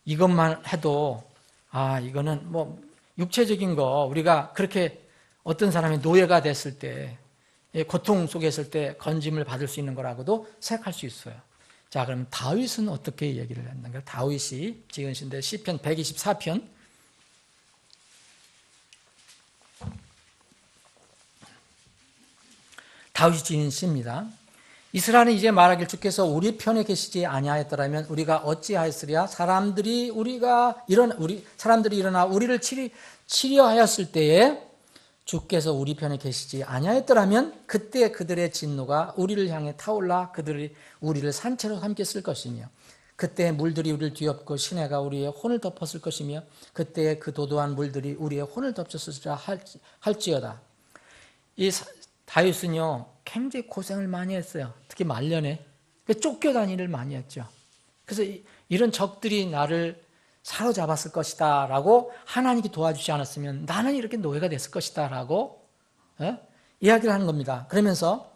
이것만 해도 이거는 뭐 육체적인 거, 우리가 그렇게 어떤 사람이 노예가 됐을 때, 고통 속에 있을 때 건짐을 받을 수 있는 거라고도 생각할 수 있어요. 자, 그럼 다윗은 어떻게 얘기를 했는가? 다윗이 지은 시인데 시편 124편 다윗이 지은 시입니다. 이스라엘은 이제 말하길 주께서 우리 편에 계시지 아니하였더라면 우리가 어찌하였으랴. 사람들이 일어나 우리를 치려하였을 때에 주께서 우리 편에 계시지 아니하였더라면 그때 그들의 진노가 우리를 향해 타올라 그들이 우리를 산채로 삼켰을 것이며 그때 물들이 우리를 뒤엎고 시내가 우리의 혼을 덮었을 것이며 그때 그 도도한 물들이 우리의 혼을 덮쳤으리라 할지어다. 이 다윗은요 굉장히 고생을 많이 했어요. 특히 말년에 쫓겨다니를 많이 했죠. 그래서 이런 적들이 나를 사로잡았을 것이다 라고 하나님이 도와주지 않았으면 나는 이렇게 노예가 됐을 것이다 라고 이야기를 하는 겁니다. 그러면서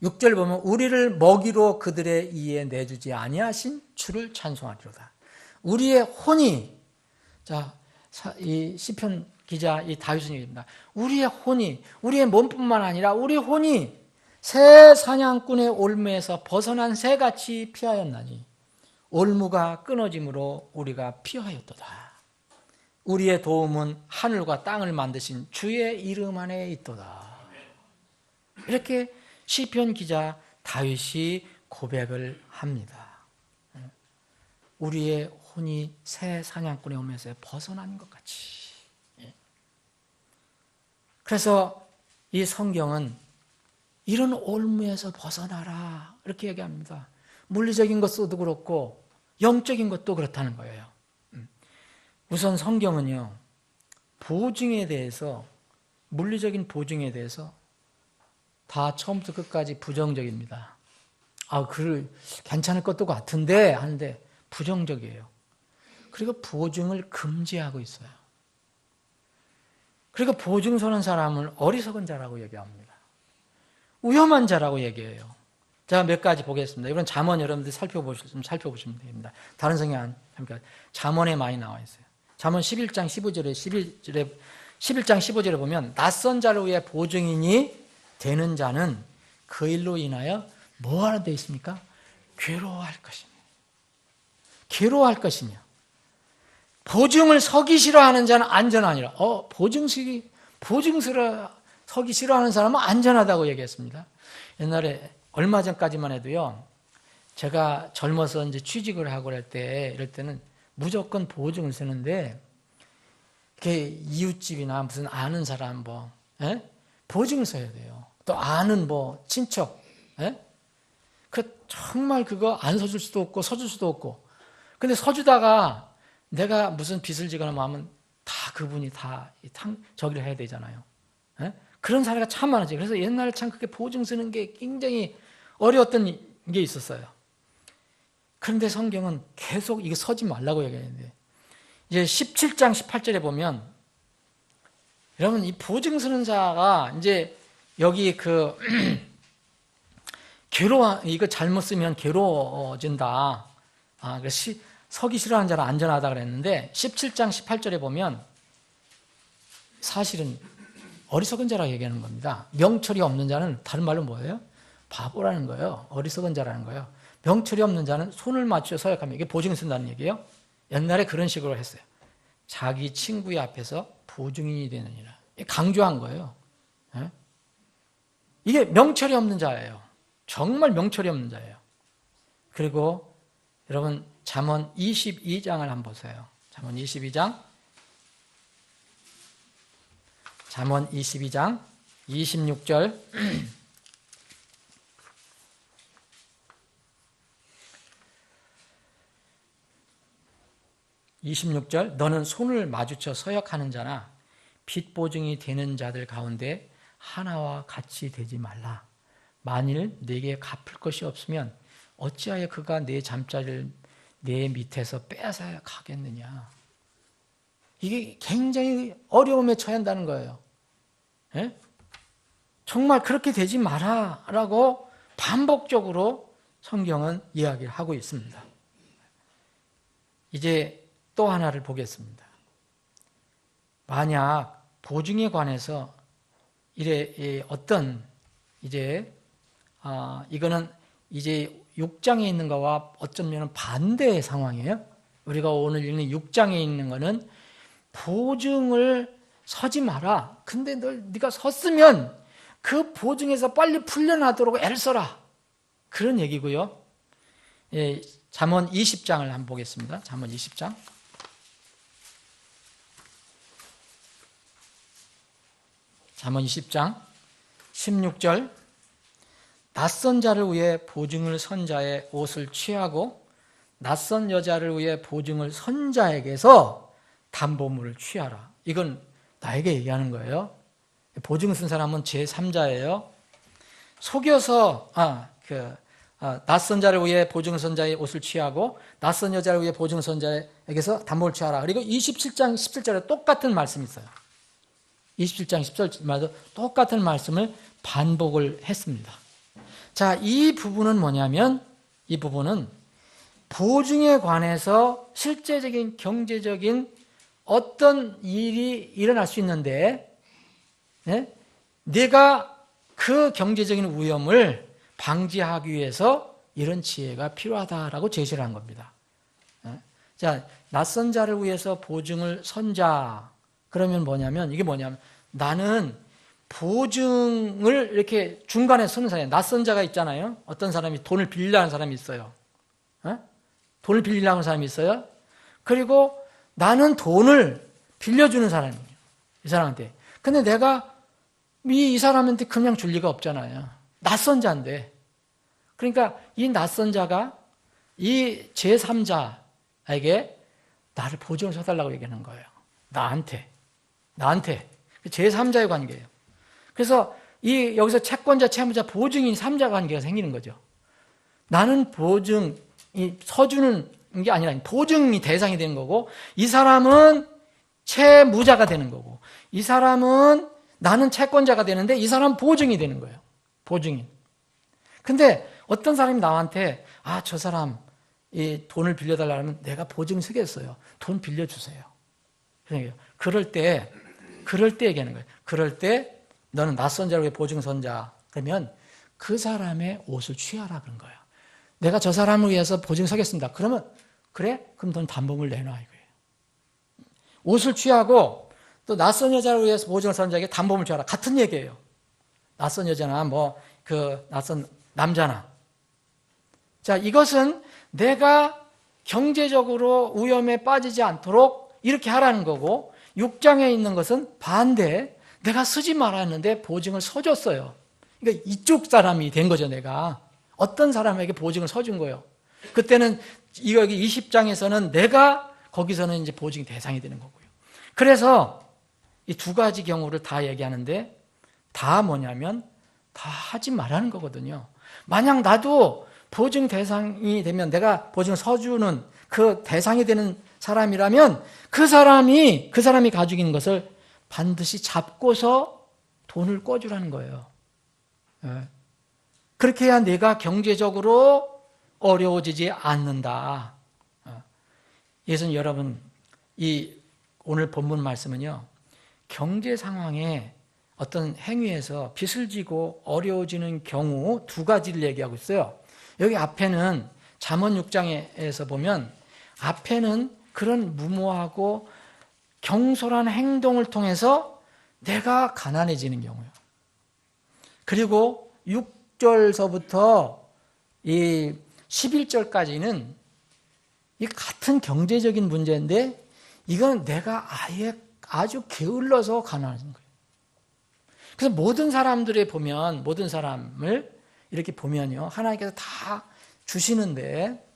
6절 보면 우리를 먹이로 그들의 이에 내주지 아니하신 주를 찬송하리로다. 우리의 혼이, 자, 이 시편 기자 이 다윗은 얘기입니다. 우리의 혼이, 우리의 몸뿐만 아니라 우리 혼이 새 사냥꾼의 올무에서 벗어난 새같이 피하였나니 올무가 끊어짐으로 우리가 피하였도다. 우리의 도움은 하늘과 땅을 만드신 주의 이름 안에 있도다. 이렇게 시편 기자 다윗이 고백을 합니다. 우리의 혼이 새 사냥꾼의 올무에서 벗어난 것 같이. 그래서 이 성경은 이런 올무에서 벗어나라 이렇게 얘기합니다. 물리적인 것도 그렇고 영적인 것도 그렇다는 거예요. 우선 성경은요 보증에 대해서, 물리적인 보증에 대해서 다 처음부터 끝까지 부정적입니다. 괜찮을 것도 같은데 하는데 부정적이에요. 그리고 보증을 금지하고 있어요. 그리고 보증 서는 사람을 어리석은 자라고 얘기합니다. 위험한 자라고 얘기해요. 자, 몇 가지 보겠습니다. 이건 잠언 여러분들 살펴보시면 됩니다. 다른 성경 잠언에 많이 나와 있어요. 잠언 11장 15절에 보면 낯선 자를 위해 보증인이 되는 자는 그 일로 인하여 뭐 하나 되어 있습니까? 괴로워할 것이며. 괴로워할 것이며. 보증을 서기 싫어하는 자는 안전하니라. 보증서를 서기 싫어하는 사람은 안전하다고 얘기했습니다. 옛날에 얼마 전까지만 해도요, 제가 젊어서 이제 취직을 하고 이럴 때는 무조건 보증을 쓰는데, 이렇게 이웃집이나 무슨 아는 사람 보증을 써야 돼요. 또 아는 친척, 정말 그거 안 서줄 수도 없고 서줄 수도 없고. 근데 서주다가 내가 무슨 빚을 지거나 하면 다 그분이 저기를 해야 되잖아요. 그런 사례가 참 많았지. 그래서 옛날에 참 그렇게 보증 쓰는 게 굉장히 어려웠던 게 있었어요. 그런데 성경은 계속 이거 서지 말라고 얘기하는데, 이제 17장 18절에 보면, 여러분 이 보증 쓰는 자가 이제 여기 이거 잘못 쓰면 괴로워진다. 그래서 서기 싫어하는 자는 안전하다 그랬는데 17장 18절에 보면 사실은 어리석은 자라고 얘기하는 겁니다. 명철이 없는 자는 다른 말로 뭐예요? 바보라는 거예요. 어리석은 자라는 거예요. 명철이 없는 자는 손을 맞추어 서약하며, 이게 보증 쓴다는 얘기예요. 옛날에 그런 식으로 했어요. 자기 친구의 앞에서 보증인이 되느니라. 강조한 거예요. 예? 이게 명철이 없는 자예요. 정말 명철이 없는 자예요. 그리고 여러분 잠언 22장을 한번 보세요. 잠언 22장 26절 26절 너는 손을 마주쳐 서역하는 자나 빚 보증이 되는 자들 가운데 하나와 같이 되지 말라. 만일 네게 갚을 것이 없으면 어찌하여 그가 내 잠자리를 내 밑에서 빼앗아 가겠느냐. 이게 굉장히 어려움에 처한다는 거예요. 예? 정말 그렇게 되지 마라라고 반복적으로 성경은 이야기를 하고 있습니다. 이제 또 하나를 보겠습니다. 만약 보증에 관해서 어떤 이거는 이제 6장에 있는 거와 어쩌면 반대의 상황이에요. 우리가 오늘 읽는 6장에 있는 거는 보증을 서지 마라. 근데 네가 섰으면 그 보증에서 빨리 풀려나도록 애를 써라. 그런 얘기고요. 예, 잠언 20장을 한번 보겠습니다. 잠언 20장. 잠언 20장 16절 낯선 자를 위해 보증을 선 자의 옷을 취하고 낯선 여자를 위해 보증을 선 자에게서 담보물을 취하라. 이건 나에게 얘기하는 거예요. 보증 쓴 사람은 제3자예요. 속여서 낯선 자를 위해 보증 선 자의 옷을 취하고 낯선 여자를 위해 보증 선 자에게서 담보를 취하라. 그리고 27장 17절에 똑같은 말씀이 있어요. 27장 10절마다 똑같은 말씀을 반복을 했습니다. 자, 이 부분은 뭐냐면 이 부분은 보증에 관해서 실제적인 경제적인 어떤 일이 일어날 수 있는데 내가 그 경제적인 위험을 방지하기 위해서 이런 지혜가 필요하다라고 제시를 한 겁니다. 자, 낯선 자를 위해서 보증을 선자. 그러면 뭐냐면 이게 뭐냐면 나는 보증을 이렇게 중간에 서는 사람이에요. 낯선 자가 있잖아요. 어떤 사람이 돈을 빌리려는 사람이 있어요. 돈을 빌리려는 사람이 있어요. 그리고 나는 돈을 빌려주는 사람이에요. 이 사람한테. 근데 내가 이 사람한테 그냥 줄 리가 없잖아요. 낯선 자인데. 그러니까 이 낯선 자가 이 제3자에게 나를 보증을 서달라고 얘기하는 거예요. 나한테. 제3자의 관계예요. 그래서 여기서 채권자, 채무자, 보증인 3자 관계가 생기는 거죠. 나는 보증이 서주는 게 아니라 보증이 대상이 되는 거고 이 사람은 채무자가 되는 거고 이 사람은 나는 채권자가 되는데 이 사람은 보증이 되는 거예요. 보증인. 근데 어떤 사람이 나한테 저 사람 이 돈을 빌려달라면 내가 보증 서겠어요. 돈 빌려주세요. 그럴 때 얘기하는 거예요. 그럴 때 너는 낯선 자를 위해 보증 선자 그러면 그 사람의 옷을 취하라 그런 거예요. 내가 저 사람을 위해서 보증 서겠습니다. 그러면 그래? 그럼 넌 담보물 내놔 이거예요. 옷을 취하고 또 낯선 여자를 위해서 보증을 선 자에게 담보물 취하라. 같은 얘기예요. 낯선 여자나 낯선 남자나. 자, 이것은 내가 경제적으로 위험에 빠지지 않도록 이렇게 하라는 거고 6장에 있는 것은 반대. 내가 쓰지 말았는데 보증을 서줬어요. 그러니까 이쪽 사람이 된 거죠, 내가. 어떤 사람에게 보증을 서준 거예요. 그때는 여기 20장에서는 내가 거기서는 이제 보증 대상이 되는 거고요. 그래서 이 두 가지 경우를 다 얘기하는데 다 뭐냐면 다 하지 말라는 거거든요. 만약 나도 보증 대상이 되면 내가 보증을 서주는 그 대상이 되는 사람이라면 그 사람이 가지고 있는 것을 반드시 잡고서 돈을 꿔주라는 거예요. 그렇게 해야 내가 경제적으로 어려워지지 않는다. 예수님 여러분, 이 오늘 본문 말씀은요, 경제 상황에 어떤 행위에서 빚을 지고 어려워지는 경우 두 가지를 얘기하고 있어요. 여기 앞에는 잠언 6장에서 보면 앞에는 그런 무모하고 경솔한 행동을 통해서 내가 가난해지는 경우요. 그리고 6절서부터 이 11절까지는 이 같은 경제적인 문제인데 이건 내가 아예 아주 게을러서 가난한 거예요. 그래서 모든 사람들에 보면 모든 사람을 이렇게 보면요. 하나님께서 다 주시는데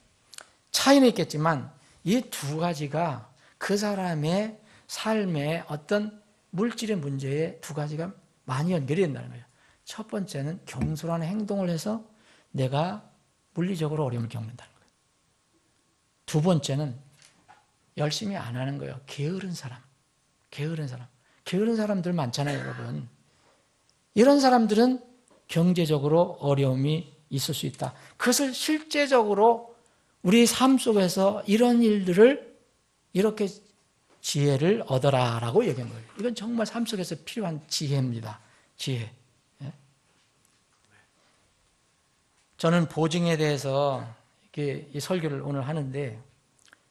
차이는 있겠지만 이 두 가지가 그 사람의 삶의 어떤 물질의 문제에 두 가지가 많이 연결이 된다는 거예요. 첫 번째는 경솔한 행동을 해서 내가 물리적으로 어려움을 겪는다는 거예요. 두 번째는 열심히 안 하는 거예요. 게으른 사람. 게으른 사람. 게으른 사람들 많잖아요, 여러분. 이런 사람들은 경제적으로 어려움이 있을 수 있다. 그것을 실제적으로 우리 삶 속에서 이런 일들을 이렇게 지혜를 얻어라라고 얘기한 거예요. 이건 정말 삶 속에서 필요한 지혜입니다. 지혜. 예? 저는 보증에 대해서 이렇게 이 설교를 오늘 하는데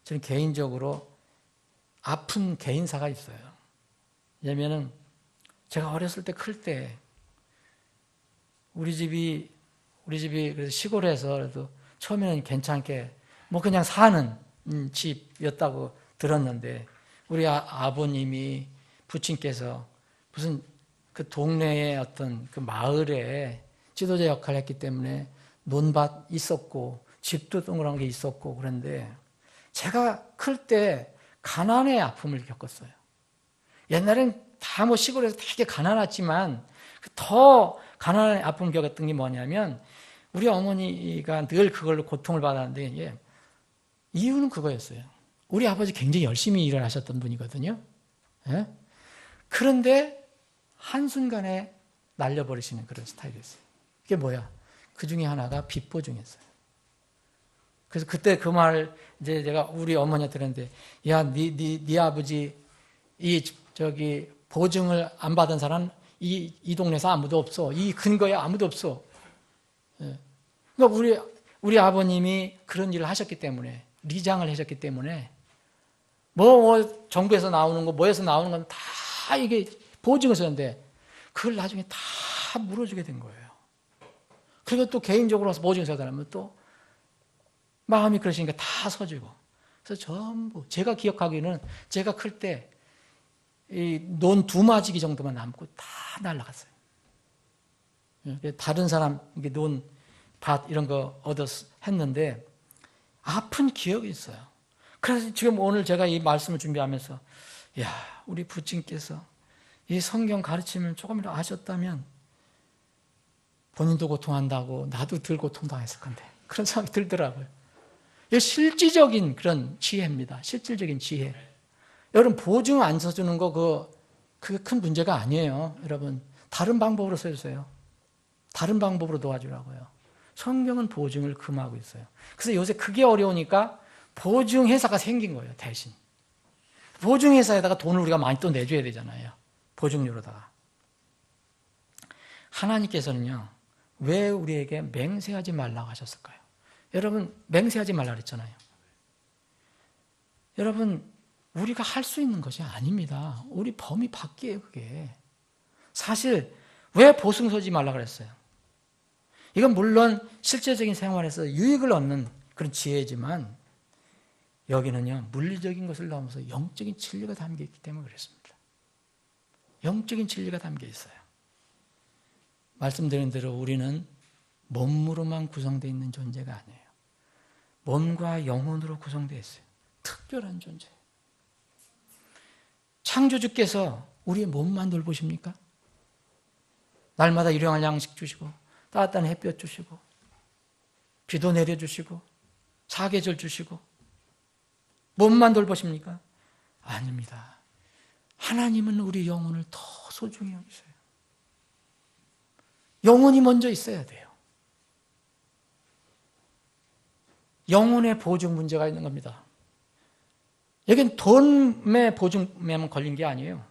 저는 개인적으로 아픈 개인사가 있어요. 왜냐면은 제가 어렸을 때 클 때 우리 집이 그래도 시골에서 그래도 처음에는 괜찮게 뭐 그냥 사는 집이었다고 들었는데 우리 아버님이 부친께서 무슨 그 동네의 어떤 그 마을에 지도자 역할을 했기 때문에 논밭 있었고 집도 동그란 게 있었고 그런데 제가 클 때 가난의 아픔을 겪었어요. 옛날엔 다 뭐 시골에서 되게 가난했지만 더 가난의 아픔을 겪었던 게 뭐냐면 우리 어머니가 늘 그걸로 고통을 받았는데 이유는 그거였어요. 우리 아버지 굉장히 열심히 일을 하셨던 분이거든요. 예? 그런데 한순간에 날려버리시는 그런 스타일이었어요. 그게 뭐야? 그 중에 하나가 빚보증이었어요. 그래서 그때 그 말 이제 제가 우리 어머니한테 그랬는데 야, 네 아버지 저기 보증을 안 받은 사람 이 동네에서 아무도 없어. 이 근거에 아무도 없어. 예. 그러니까 우리 아버님이 그런 일을 하셨기 때문에 리장을 하셨기 때문에 뭐 정부에서 나오는 거 뭐에서 나오는 건 다 이게 보증을 썼는데 그걸 나중에 다 물어주게 된 거예요. 그리고 또 개인적으로 와서 보증을 서달라면 또 마음이 그러시니까 다 서주고 그래서 전부 제가 기억하기에는 제가 클 때 이 논 2마지기 정도만 남고 다 날라갔어요. 다른 사람 논 밭 이런 거 얻어서 했는데 아픈 기억이 있어요. 그래서 지금 오늘 제가 이 말씀을 준비하면서 야, 우리 부친께서 이 성경 가르침을 조금이라도 아셨다면 본인도 고통한다고 나도 덜 고통당했을 건데 그런 생각이 들더라고요. 이게 실질적인 그런 지혜입니다. 실질적인 지혜. 여러분 보증 안 써주는 거 그게 큰 문제가 아니에요. 여러분 다른 방법으로 써주세요. 다른 방법으로 도와주라고요. 성경은 보증을 금하고 있어요. 그래서 요새 그게 어려우니까 보증회사가 생긴 거예요. 대신 보증회사에다가 돈을 우리가 많이 또 내줘야 되잖아요. 보증료로다가. 하나님께서는요 왜 우리에게 맹세하지 말라고 하셨을까요? 여러분 맹세하지 말라 그랬잖아요. 여러분 우리가 할 수 있는 것이 아닙니다. 우리 범위 밖이에요. 그게 사실 왜 보증 서지 말라 그랬어요? 이건 물론 실제적인 생활에서 유익을 얻는 그런 지혜지만 여기는요 물리적인 것을 넘어서 영적인 진리가 담겨 있기 때문에 그렇습니다. 영적인 진리가 담겨 있어요. 말씀드린 대로 우리는 몸으로만 구성되어 있는 존재가 아니에요. 몸과 영혼으로 구성되어 있어요. 특별한 존재예요. 창조주께서 우리의 몸만 돌보십니까? 날마다 일용할 양식 주시고 따뜻한 햇볕 주시고 비도 내려주시고 사계절 주시고 몸만 돌보십니까? 아닙니다. 하나님은 우리 영혼을 더 소중히 여기세요. 영혼이 먼저 있어야 돼요. 영혼의 보증 문제가 있는 겁니다. 여긴 돈의 보증에만 걸린 게 아니에요.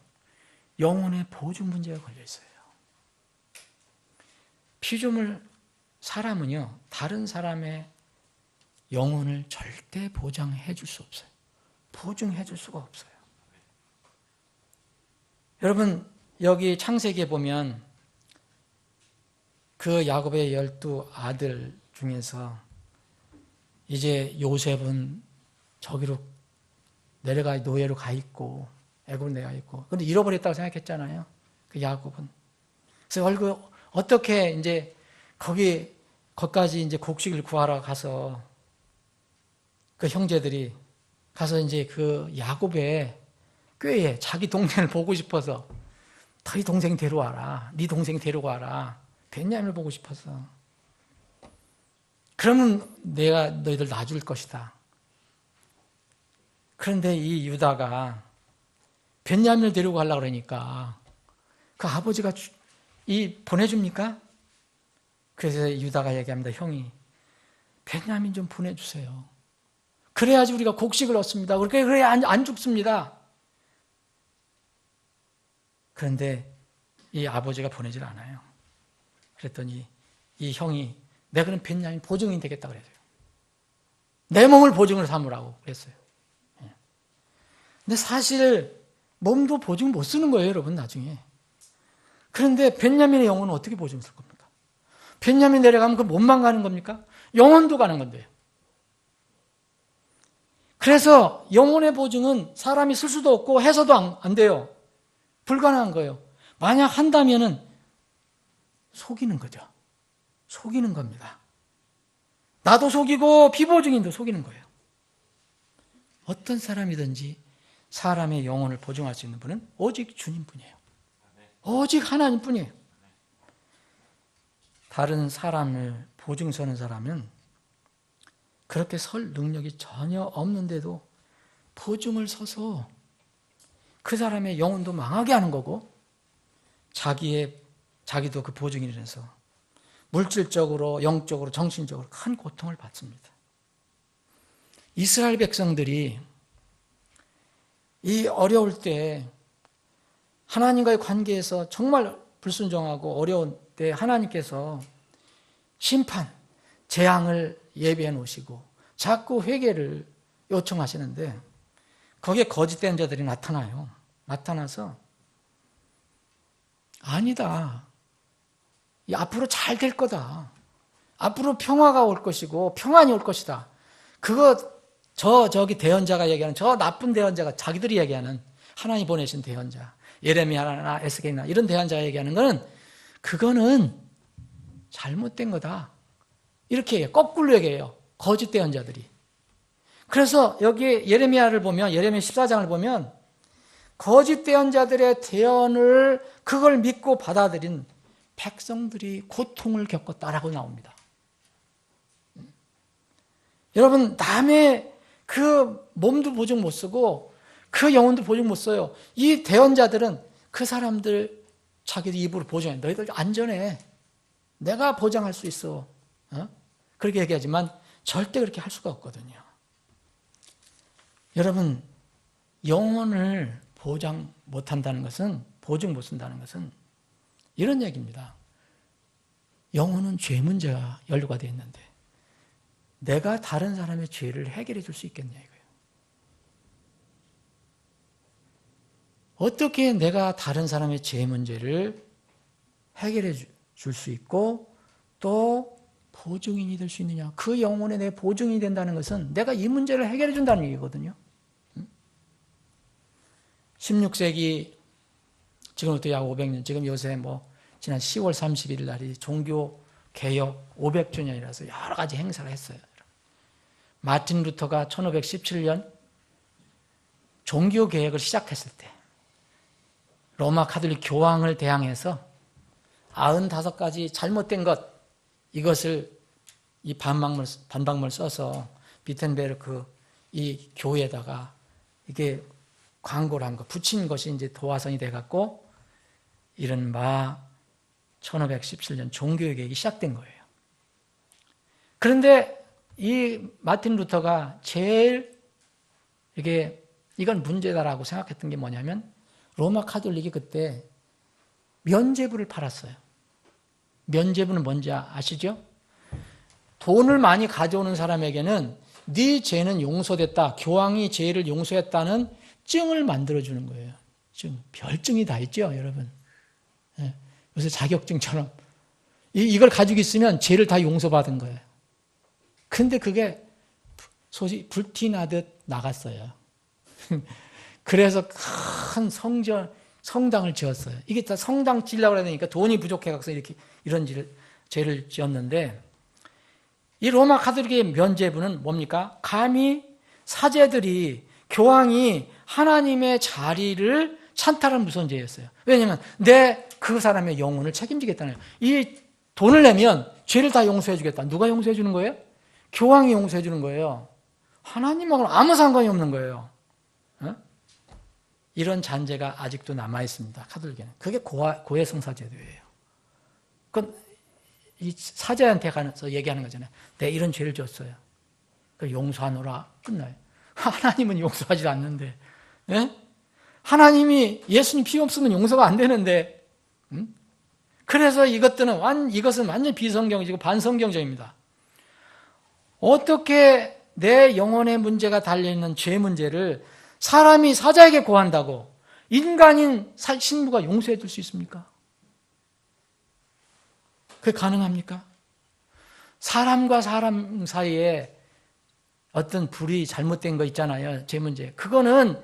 영혼의 보증 문제가 걸려 있어요. 피조물 사람은요, 다른 사람의 영혼을 절대 보장해 줄 수 없어요. 보증해 줄 수가 없어요. 여러분 여기 창세기에 보면 그 야곱의 12 아들 중에서 이제 요셉은 저기로 내려가 노예로 가 있고 애굽으로 내가 있고 근데 잃어버렸다고 생각했잖아요. 그 야곱은. 그래서 얼굴 어떻게 이제 거기까지 이제 곡식을 구하러 가서 그 형제들이 가서 이제 그 야곱의 꾀에 자기 동생을 보고 싶어서 너희 동생 데려와라. 네 동생 데려와라. 베냐민을 보고 싶어서. 그러면 내가 너희들 놔줄 것이다. 그런데 이 유다가 베냐민을 데리고 가려고 그러니까 그 아버지가 보내줍니까? 그래서 유다가 얘기합니다. 형이 베냐민 좀 보내주세요. 그래야지 우리가 곡식을 얻습니다. 그래야 안 죽습니다. 그런데 이 아버지가 보내질 않아요. 그랬더니 이 형이 내가 그럼 베냐민 보증인이 되겠다 그랬어요. 내 몸을 보증으로 삼으라고 그랬어요. 근데 사실 몸도 보증 못 쓰는 거예요, 여러분, 나중에. 그런데 베냐민의 영혼은 어떻게 보증 쓸 겁니까? 베냐민 내려가면 그 몸만 가는 겁니까? 영혼도 가는 건데요. 그래서 영혼의 보증은 사람이 쓸 수도 없고 해서도 안 돼요. 불가능한 거예요. 만약 한다면은 속이는 거죠. 속이는 겁니다. 나도 속이고 비보증인도 속이는 거예요. 어떤 사람이든지 사람의 영혼을 보증할 수 있는 분은 오직 주님뿐이에요. 오직 하나님뿐이에요. 다른 사람을 보증 서는 사람은 그렇게 설 능력이 전혀 없는데도 보증을 서서 그 사람의 영혼도 망하게 하는 거고 자기도 그 보증인이 돼서 물질적으로 영적으로 정신적으로 큰 고통을 받습니다. 이스라엘 백성들이 이 어려울 때 하나님과의 관계에서 정말 불순종하고 어려운 때 하나님께서 심판, 재앙을 예비해 놓으시고 자꾸 회개를 요청하시는데 거기에 거짓된 자들이 나타나요. 나타나서 아니다. 앞으로 잘 될 거다. 앞으로 평화가 올 것이고 평안이 올 것이다. 저기 대언자가 얘기하는 저 나쁜 대언자가 자기들이 얘기하는 하나님 보내신 대언자 예레미야나 에스겔이나 이런 대언자가 얘기하는 거는 그거는 잘못된 거다. 이렇게 얘기해요. 거꾸로 얘기해요. 거짓 대언자들이. 그래서 여기 예레미야를 보면 예레미야 14장을 보면 거짓 대언자들의 대언을 그걸 믿고 받아들인 백성들이 고통을 겪었다라고 나옵니다. 여러분 남의 그 몸도 보증 못 쓰고 그 영혼도 보증 못 써요. 이 대언자들은 그 사람들 자기들 입으로 보증해. 너희들 안전해. 내가 보장할 수 있어. 그렇게 얘기하지만 절대 그렇게 할 수가 없거든요. 여러분 영혼을 보장 못한다는 것은 보증 못 쓴다는 것은 이런 얘기입니다. 영혼은 죄 문제가 연루가 되어 있는데 내가 다른 사람의 죄를 해결해 줄 수 있겠냐 이거예요. 어떻게 내가 다른 사람의 죄 문제를 해결해 줄 수 있고 또 보증인이 될 수 있느냐. 그 영혼에 내 보증인이 된다는 것은 내가 이 문제를 해결해 준다는 얘기거든요. 16세기 지금부터 약 500년 지금 요새 지난 10월 31일 날이 종교개혁 500주년이라서 여러 가지 행사를 했어요. 마틴 루터가 1517년 종교개혁을 시작했을 때 로마 가톨릭 교황을 대항해서 95가지 잘못된 것 이것을 이 반박문을 써서 비텐베르크 이 교회에다가 이게 광고를 한 거 붙인 것이 이제 도화선이 돼갖고 이른바 1517년 종교개혁이 시작된 거예요. 그런데 이 마틴 루터가 제일 이건 문제다라고 생각했던 게 뭐냐면 로마 카톨릭이 그때 면죄부를 팔았어요. 면죄부는 뭔지 아시죠? 돈을 많이 가져오는 사람에게는 네 죄는 용서됐다. 교황이 죄를 용서했다는 증을 만들어주는 거예요. 별증이 다 있죠, 여러분. 예, 요새 자격증처럼. 이걸 가지고 있으면 죄를 다 용서받은 거예요. 근데 그게 소위 불티나듯 나갔어요. 그래서 큰 성당을 지었어요. 이게 다 성당 지으려고 그러니까 돈이 부족해서 이렇게 이런 죄를 지었는데, 이 로마 가톨릭의 면죄부는 뭡니까? 감히 사제들이, 교황이 하나님의 자리를 찬탈한 무서운 죄였어요. 왜냐하면 그 사람의 영혼을 책임지겠다는 거예요. 이 돈을 내면 죄를 다 용서해 주겠다. 누가 용서해 주는 거예요? 교황이 용서해 주는 거예요. 하나님하고는 아무 상관이 없는 거예요. 이런 잔재가 아직도 남아있습니다. 가톨릭에는. 그게 고해성사제도예요. 그건 이 사제한테 가서 얘기하는 거잖아요. 내가 이런 죄를 졌어요. 그걸 용서하노라. 끝나요. 하나님은 용서하지 않는데. 예? 하나님이 예수님 피 없으면 용서가 안 되는데. 그래서 이것은 완전히 비성경적이고 반성경적입니다. 어떻게 내 영혼의 문제가 달려있는 죄 문제를 사람이 사자에게 고한다고 인간인 신부가 용서해 줄 수 있습니까? 그게 가능합니까? 사람과 사람 사이에 어떤 불이 잘못된 거 있잖아요. 죄 문제. 그거는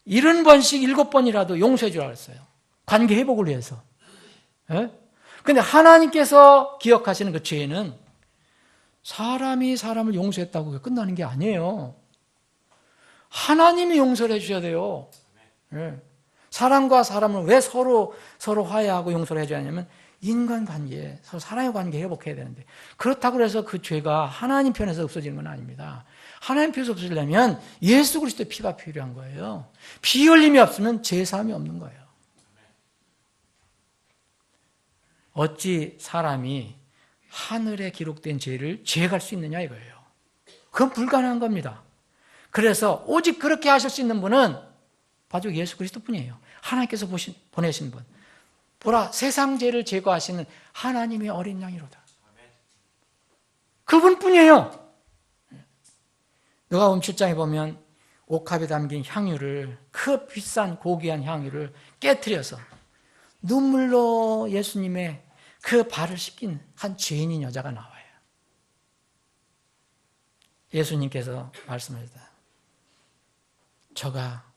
70번씩 7번이라도 용서해 주라고 했어요. 관계 회복을 위해서. 그런데 하나님께서 기억하시는 그 죄는 사람이 사람을 용서했다고 끝나는 게 아니에요. 하나님이 용서를 해주셔야 돼요. 사람과 사람을 왜 서로 화해하고 용서를 해줘야 하냐면 인간관계, 서로 사랑의 관계 회복해야 되는데, 그렇다고 해서 그 죄가 하나님 편에서 없어지는 건 아닙니다. 하나님 편에서 없어지려면 예수 그리스도의 피가 필요한 거예요. 피 흘림이 없으면 죄사함이 없는 거예요. 어찌 사람이 하늘에 기록된 죄를 죄갈 수 있느냐 이거예요. 그건 불가능한 겁니다. 그래서 오직 그렇게 하실 수 있는 분은 바로 예수 그리스도뿐이에요. 하나님께서 보내신 분. 보라, 세상 죄를 제거하시는 하나님의 어린 양이로다. 그분뿐이에요. 누가복음 7장에 보면 옥합에 담긴 향유를, 그 비싼 고귀한 향유를 깨트려서 눈물로 예수님의 그 발을 씻긴 한 죄인인 여자가 나와요. 예수님께서 말씀하셨다. 저가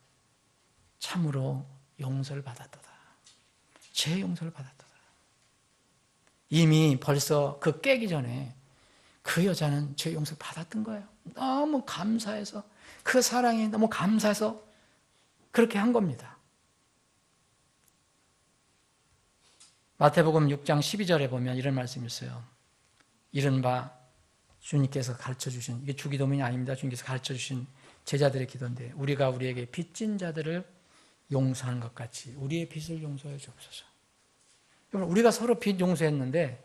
참으로 용서를 받았도다. 죄 용서를 받았도다. 이미 벌써 그 깨기 전에 그 여자는 죄 용서를 받았던 거예요. 너무 감사해서, 그 사랑이 너무 감사해서 그렇게 한 겁니다. 마태복음 6장 12절에 보면 이런 말씀이 있어요. 이른바 주님께서 가르쳐주신, 이게 주기도문이 아닙니다. 주님께서 가르쳐주신 제자들의 기도인데, 우리가 우리에게 빚진 자들을 용서하는 것 같이 우리의 빚을 용서해 주옵소서. 여러분, 우리가 서로 빚 용서했는데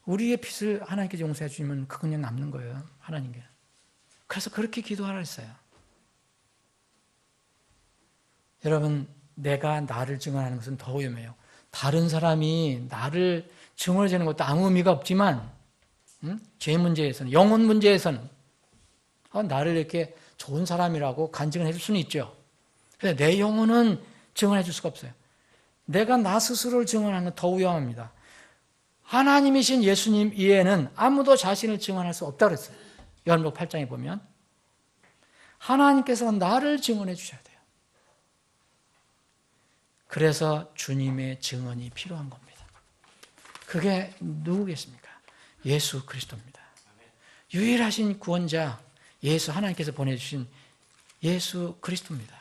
우리의 빚을 하나님께 용서해 주시면 그건 그냥 남는 거예요. 하나님께. 그래서 그렇게 기도하라 했어요. 여러분, 내가 나를 증언하는 것은 더 위험해요. 다른 사람이 나를 증언해 주는 것도 아무 의미가 없지만, 죄 문제에서는, 영혼 문제에서는 나를 이렇게 좋은 사람이라고 간증을 해줄 수는 있죠. 근데 내 영혼은 증언해 줄 수가 없어요. 내가 나 스스로를 증언하는 건 더 위험합니다. 하나님이신 예수님 이외에는 아무도 자신을 증언할 수 없다고 그랬어요. 요한복음 8장에 보면 하나님께서 나를 증언해 주셔야 돼요. 그래서 주님의 증언이 필요한 겁니다. 그게 누구겠습니까? 예수 그리스도입니다. 유일하신 구원자, 예수, 하나님께서 보내주신 예수 그리스도입니다.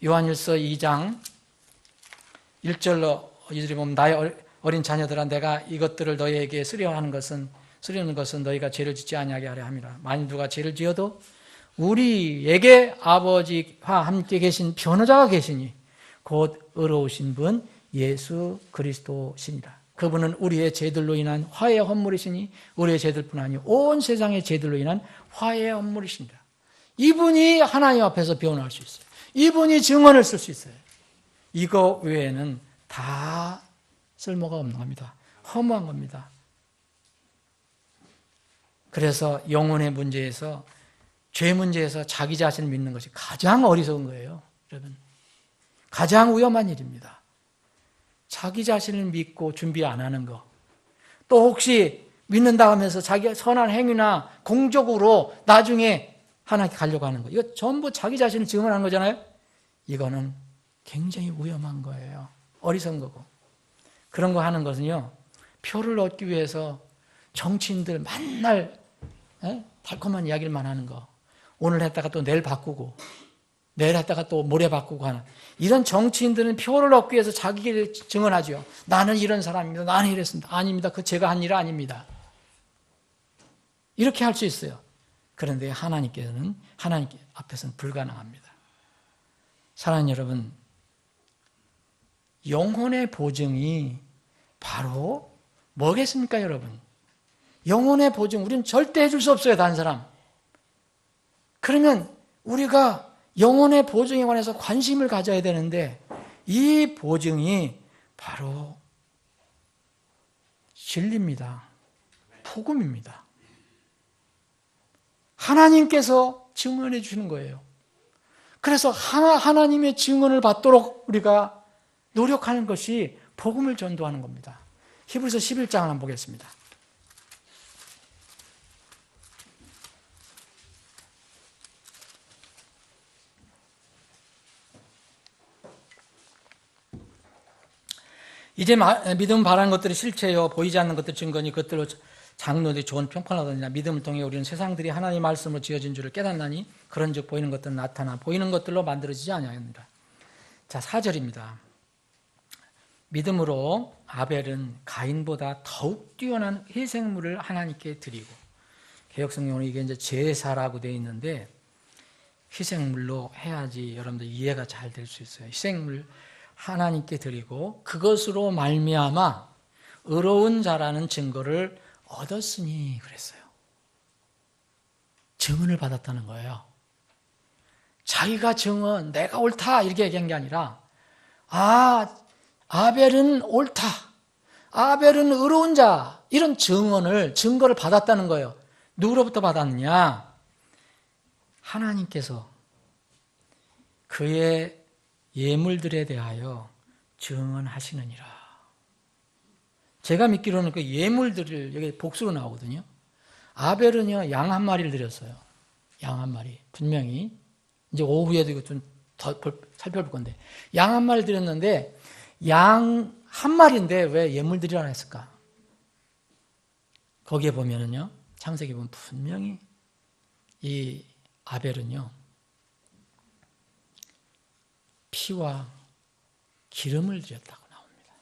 요한일서 2장 1절로 이들이 보면, 나의 어린 자녀들아, 내가 이것들을 너희에게 쓰려는 것은 너희가 죄를 짓지 아니하게 하려 함이라. 만일 누가 죄를 지어도 우리에게 아버지와 함께 계신 변호자가 계시니 곧 의로우신 분 예수 그리스도시니라. 그분은 우리의 죄들로 인한 화해의 헌물이시니 우리의 죄들뿐 아니요 온 세상의 죄들로 인한 화해의 헌물이시니라. 이분이 하나님 앞에서 변호할 수 있어요. 이분이 증언을 쓸 수 있어요. 이거 외에는 다 쓸모가 없는 겁니다. 허무한 겁니다. 그래서 영혼의 문제에서, 죄 문제에서 자기 자신을 믿는 것이 가장 어리석은 거예요, 여러분. 가장 위험한 일입니다. 자기 자신을 믿고 준비 안 하는 거. 또 혹시 믿는다 하면서 자기 선한 행위나 공적으로 나중에 하나님께 가려고 하는 거. 이거 전부 자기 자신을 증언하는 거잖아요. 이거는 굉장히 위험한 거예요. 어리석은 거고. 그런 거 하는 것은요, 표를 얻기 위해서 정치인들 맨날 달콤한 이야기를만 하는 거. 오늘 했다가 또 내일 바꾸고, 내일 했다가 또 모레 바꾸고 하는. 이런 정치인들은 표를 얻기 위해서 자기를 증언하죠. 나는 이런 사람입니다. 나는 이랬습니다. 아닙니다. 그 제가 한 일 아닙니다. 이렇게 할 수 있어요. 그런데 하나님께서는, 하나님 앞에서는 불가능합니다. 사랑하는 여러분, 영혼의 보증이 바로 뭐겠습니까, 여러분? 영혼의 보증, 우리는 절대 해줄 수 없어요, 다른 사람. 그러면 우리가 영혼의 보증에 관해서 관심을 가져야 되는데, 이 보증이 바로 진리입니다. 복음입니다. 하나님께서 증언해 주시는 거예요. 그래서 하나님의 증언을 받도록 우리가 노력하는 것이 복음을 전도하는 겁니다. 히브리서 11장을 한번 보겠습니다. 이제 믿음 바라는 것들이 실체요, 보이지 않는 것들 증거니 그것들로 장로들이 좋은 평판을 얻으니라. 믿음을 통해 우리는 세상들이 하나님의 말씀으로 지어진 줄을 깨닫나니 그런즉 보이는 것들은 나타나 보이는 것들로 만들어지지 아니하느니라. 자, 4절입니다. 믿음으로 아벨은 가인보다 더욱 뛰어난 희생물을 하나님께 드리고, 개역성경으로 이게 이제 제사라고 되어 있는데 희생물로 해야지 여러분들 이해가 잘 될 수 있어요. 희생물 하나님께 드리고 그것으로 말미암아 의로운 자라는 증거를 얻었으니 그랬어요. 증언을 받았다는 거예요. 자기가 증언, 내가 옳다 이렇게 얘기한 게 아니라, 아벨은 옳다, 아벨은 의로운 자, 이런 증거를 받았다는 거예요. 누구로부터 받았느냐? 하나님께서 그의 예물들에 대하여 증언하시느니라. 제가 믿기로는 그 예물들을, 여기 복수로 나오거든요. 아벨은요, 양 한 마리를 드렸어요. 양 한 마리. 분명히. 이제 오후에도 이거 좀 더 살펴볼 건데. 양 한 마리 드렸는데, 양 한 마리인데 왜 예물 드리라 했을까? 거기에 보면은요, 창세기 보면 분명히 이 아벨은요, 피와 기름을 드렸다고 나옵니다.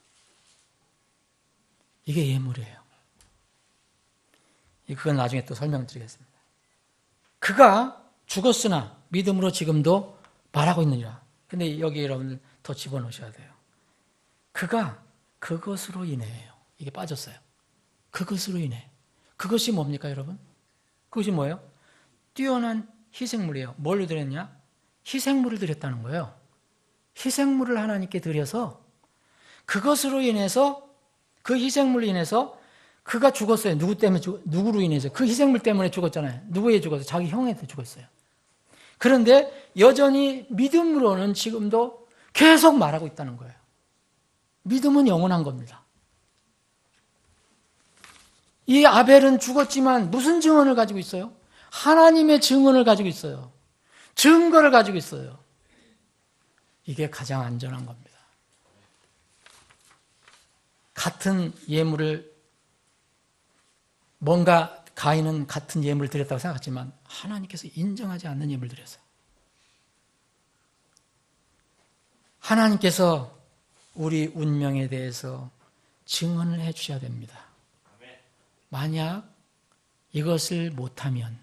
이게 예물이에요. 그건 나중에 또 설명드리겠습니다. 그가 죽었으나 믿음으로 지금도 말하고 있느니라. 근데 여기 여러분들 더 집어넣으셔야 돼요. 그가 그것으로 인해요. 이게 빠졌어요. 그것으로 인해. 그것이 뭡니까, 여러분? 그것이 뭐예요? 뛰어난 희생물이에요. 뭘로 드렸냐? 희생물을 드렸다는 거예요. 희생물을 하나님께 드려서 그것으로 인해서, 그 희생물로 인해서 그가 죽었어요. 누구로 인해서? 그 희생물 때문에 죽었잖아요. 누구에 죽었어요? 자기 형한테 죽었어요. 그런데 여전히 믿음으로는 지금도 계속 말하고 있다는 거예요. 믿음은 영원한 겁니다. 이 아벨은 죽었지만 무슨 증언을 가지고 있어요? 하나님의 증언을 가지고 있어요. 증거를 가지고 있어요. 이게 가장 안전한 겁니다. 같은 예물을, 뭔가 가인은 같은 예물을 드렸다고 생각했지만 하나님께서 인정하지 않는 예물을 드렸어요. 하나님께서 우리 운명에 대해서 증언을 해 주셔야 됩니다. 만약 이것을 못하면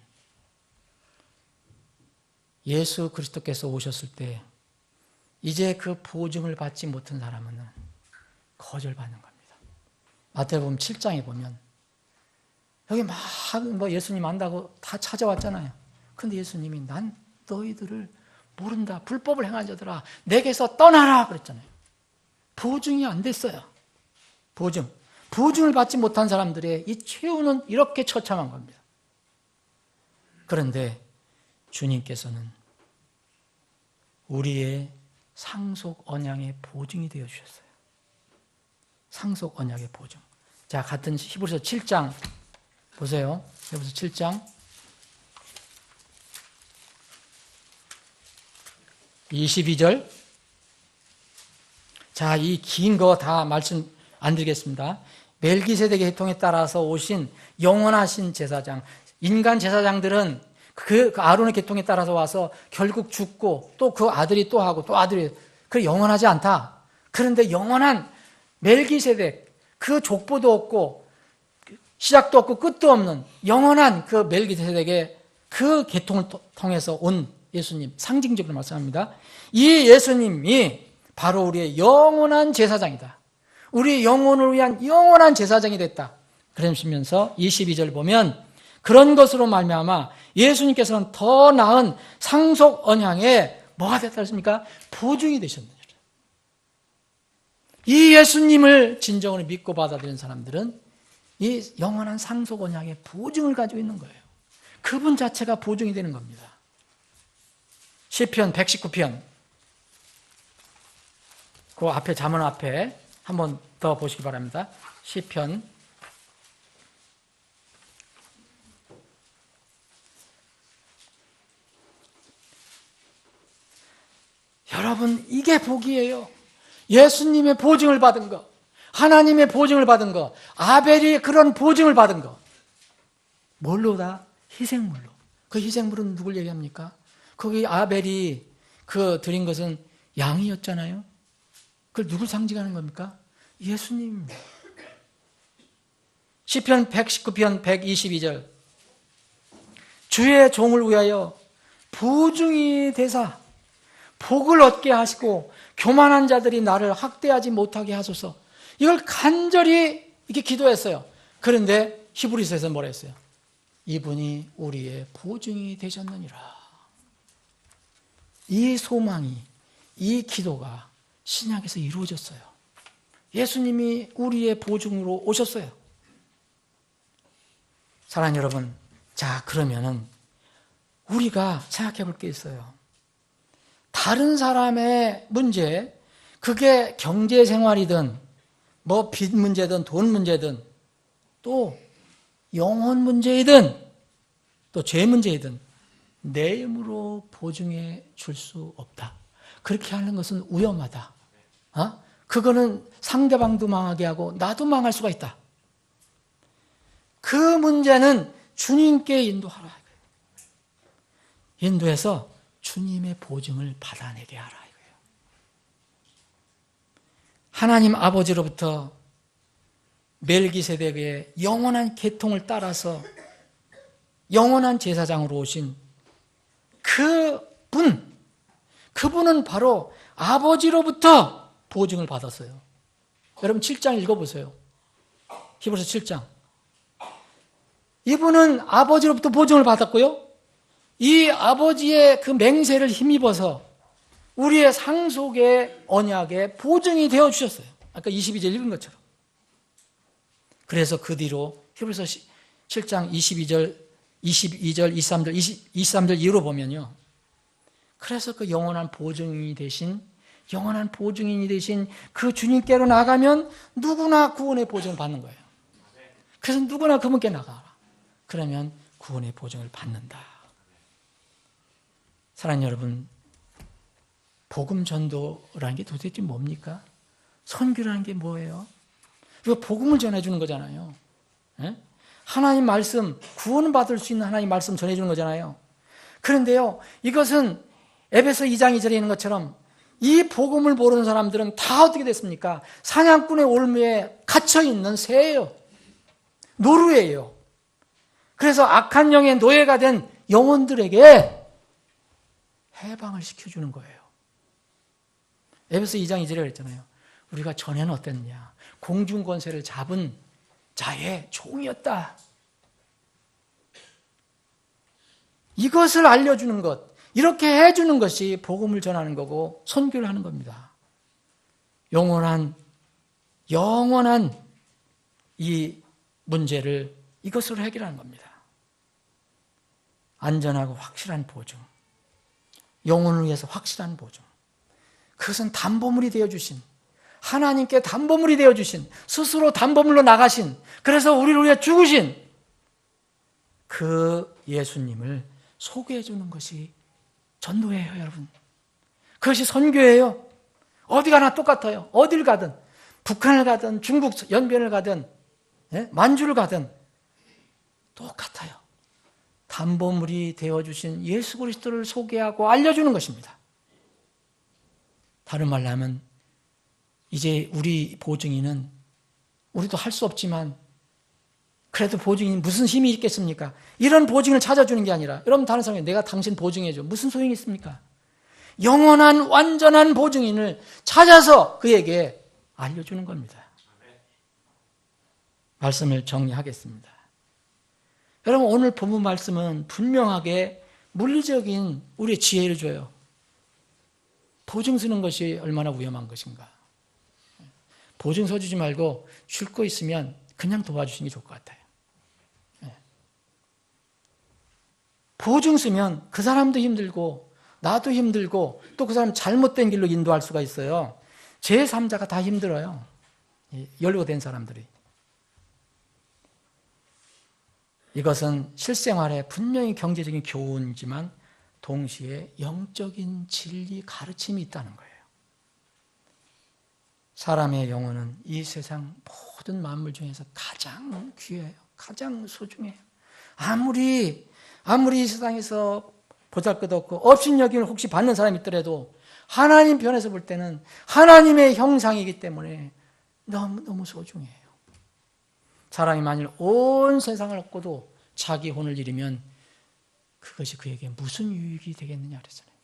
예수 그리스도께서 오셨을 때 이제 그 보증을 받지 못한 사람은 거절받는 겁니다. 마태복음 7장에 보면 여기 막 예수님 안다고 다 찾아왔잖아요. 근데 예수님이 난 너희들을 모른다. 불법을 행한 자들아, 내게서 떠나라 그랬잖아요. 보증이 안 됐어요. 보증을 받지 못한 사람들의 이 최후는 이렇게 처참한 겁니다. 그런데 주님께서는 우리의 상속 언약의 보증이 되어 주셨어요. 상속 언약의 보증. 자, 같은 히브리서 7장 보세요. 히브리서 7장 22절. 자, 이 긴 거 다 말씀 안 드리겠습니다. 멜기세덱의 혈통에 따라서 오신 영원하신 제사장. 인간 제사장들은 그 아론의 계통에 따라서 와서 결국 죽고 또 그 아들이 또 하고 또 아들이, 그 영원하지 않다. 그런데 영원한 멜기세덱, 그 족보도 없고 시작도 없고 끝도 없는 영원한 그 멜기세덱의 그 계통을 통해서 온 예수님, 상징적으로 말씀합니다. 이 예수님이 바로 우리의 영원한 제사장이다. 우리의 영혼을 위한 영원한 제사장이 됐다. 그러시면서 22절 보면 그런 것으로 말미암아 예수님께서는 더 나은 상속 언약에 뭐가 됐다 했습니까? 보증이 되셨느니라. 이 예수님을 진정으로 믿고 받아들이는 사람들은 이 영원한 상속 언약의 보증을 가지고 있는 거예요. 그분 자체가 보증이 되는 겁니다. 시편 119편, 그 앞에 잠언 앞에 한번 더 보시기 바랍니다. 시편 119편. 여러분, 이게 복이에요. 예수님의 보증을 받은 거, 하나님의 보증을 받은 거, 아벨이 그런 보증을 받은 거. 뭘로다? 희생물로. 그 희생물은 누굴 얘기합니까? 거기 아벨이 그 드린 것은 양이었잖아요. 그걸 누굴 상징하는 겁니까? 예수님. 시편 119편 122절. 주의 종을 위하여 보증이 되사 복을 얻게 하시고 교만한 자들이 나를 학대하지 못하게 하소서. 이걸 간절히 이렇게 기도했어요. 그런데 히브리서에서 뭐라 했어요? 이분이 우리의 보증이 되셨느니라. 이 소망이, 이 기도가 신약에서 이루어졌어요. 예수님이 우리의 보증으로 오셨어요. 사랑하는 여러분, 자, 그러면은 우리가 생각해 볼 게 있어요. 다른 사람의 문제, 그게 경제 생활이든 뭐 빚 문제든 돈 문제든 또 영혼 문제이든 또 죄 문제이든 내 힘으로 보증해 줄 수 없다. 그렇게 하는 것은 위험하다. 그거는 상대방도 망하게 하고 나도 망할 수가 있다. 그 문제는 주님께 인도하라. 인도해서 주님의 보증을 받아내게 하라 이거예요. 하나님 아버지로부터 멜기세덱의 영원한 계통을 따라서 영원한 제사장으로 오신 그분은 바로 아버지로부터 보증을 받았어요. 여러분 7장 읽어보세요. 히브리서 7장. 이분은 아버지로부터 보증을 받았고요. 이 아버지의 그 맹세를 힘입어서 우리의 상속의 언약의 보증이 되어주셨어요. 아까 22절 읽은 것처럼. 그래서 그 뒤로 히브리서 7장 22절, 23절 이후로 보면요. 그래서 그 영원한 보증인이 되신 그 주님께로 나가면 누구나 구원의 보증을 받는 거예요. 그래서 누구나 그분께 나가라. 그러면 구원의 보증을 받는다. 사랑하는 여러분, 복음 전도라는 게 도대체 뭡니까? 선교라는 게 뭐예요? 이거 복음을 전해주는 거잖아요. 하나님 말씀, 구원받을 수 있는 하나님 말씀 전해주는 거잖아요. 그런데요, 이것은 에베소 2장 2절에 있는 것처럼 이 복음을 모르는 사람들은 다 어떻게 됐습니까? 사냥꾼의 올무에 갇혀있는 새예요. 노루예요. 그래서 악한 영의 노예가 된 영혼들에게 해방을 시켜주는 거예요. 에베소 2장 2절에 그랬잖아요. 우리가 전에는 어땠느냐? 공중권세를 잡은 자의 종이었다. 이것을 알려주는 것, 이렇게 해주는 것이 복음을 전하는 거고 선교를 하는 겁니다. 영원한 이 문제를 이것으로 해결하는 겁니다. 안전하고 확실한 보증, 영혼을 위해서 확실한 보증. 그것은 담보물이 되어주신, 하나님께 담보물이 되어주신, 스스로 담보물로 나가신, 그래서 우리를 위해 죽으신 그 예수님을 소개해 주는 것이 전도예요, 여러분. 그것이 선교예요. 어디 가나 똑같아요. 어딜 가든, 북한을 가든, 중국 연변을 가든, 만주를 가든 똑같아요. 담보물이 되어주신 예수 그리스도를 소개하고 알려주는 것입니다. 다른 말로 하면 이제 우리 보증인은 우리도 할 수 없지만 그래도 보증인이 무슨 힘이 있겠습니까? 이런 보증을 찾아주는 게 아니라, 여러분 다른 사람이 내가 당신 보증해줘. 무슨 소용이 있습니까? 영원한 완전한 보증인을 찾아서 그에게 알려주는 겁니다. 말씀을 정리하겠습니다. 여러분 오늘 본문 말씀은 분명하게 물리적인 우리의 지혜를 줘요. 보증 쓰는 것이 얼마나 위험한 것인가. 보증 서주지 말고 줄 거 있으면 그냥 도와주시는 게 좋을 것 같아요. 보증 쓰면 그 사람도 힘들고 나도 힘들고 또 그 사람 잘못된 길로 인도할 수가 있어요. 제3자가 다 힘들어요. 연루된 사람들이. 이것은 실생활에 분명히 경제적인 교훈이지만 동시에 영적인 진리 가르침이 있다는 거예요. 사람의 영혼은 이 세상 모든 만물 중에서 가장 귀해요. 가장 소중해요. 아무리 이 세상에서 보잘것없고 업신여김을 혹시 받는 사람이 있더라도 하나님 편에서 볼 때는 하나님의 형상이기 때문에 너무 소중해요. 사람이 만일 온 세상을 얻고도 자기 혼을 잃으면 그것이 그에게 무슨 유익이 되겠느냐 그랬잖아요.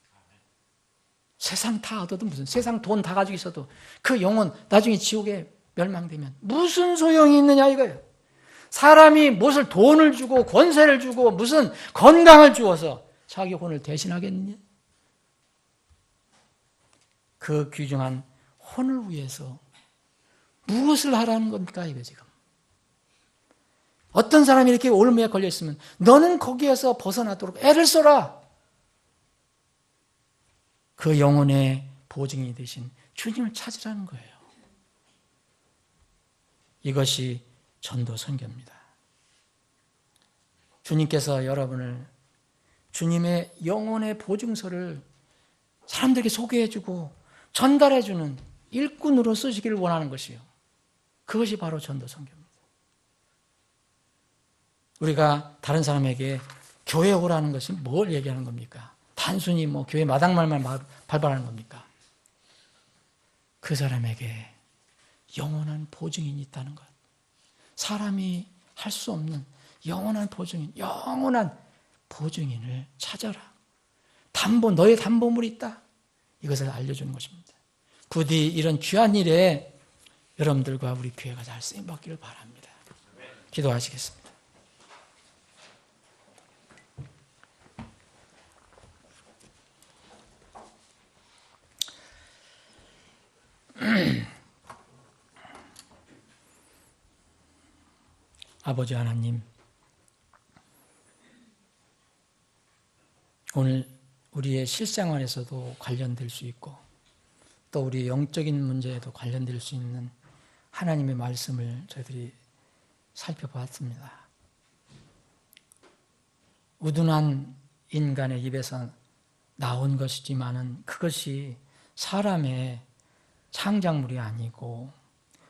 세상 다 얻어도 무슨, 세상 돈 다 가지고 있어도 그 영혼 나중에 지옥에 멸망되면 무슨 소용이 있느냐 이거예요. 사람이 무엇을 돈을 주고 권세를 주고 무슨 건강을 주어서 자기 혼을 대신하겠느냐? 그 귀중한 혼을 위해서 무엇을 하라는 겁니까 이거 지금? 어떤 사람이 이렇게 올무에 걸려 있으면 너는 거기에서 벗어나도록 애를 써라. 그 영혼의 보증이 되신 주님을 찾으라는 거예요. 이것이 전도 선교입니다. 주님께서 여러분을 주님의 영혼의 보증서를 사람들에게 소개해주고 전달해주는 일꾼으로 쓰시기를 원하는 것이요. 그것이 바로 전도 선교입니다. 우리가 다른 사람에게 교회 오라는 것이 뭘 얘기하는 겁니까? 단순히 교회 마당말만 발발하는 겁니까? 그 사람에게 영원한 보증인이 있다는 것. 사람이 할 수 없는 영원한 보증인을 찾아라. 너의 담보물이 있다. 이것을 알려주는 것입니다. 부디 이런 귀한 일에 여러분들과 우리 교회가 잘 쓰임받기를 바랍니다. 기도하시겠습니다. 아버지 하나님, 오늘 우리의 실생활에서도 관련될 수 있고 또 우리의 영적인 문제에도 관련될 수 있는 하나님의 말씀을 저희들이 살펴보았습니다. 우둔한 인간의 입에서 나온 것이지만은 그것이 사람의 창작물이 아니고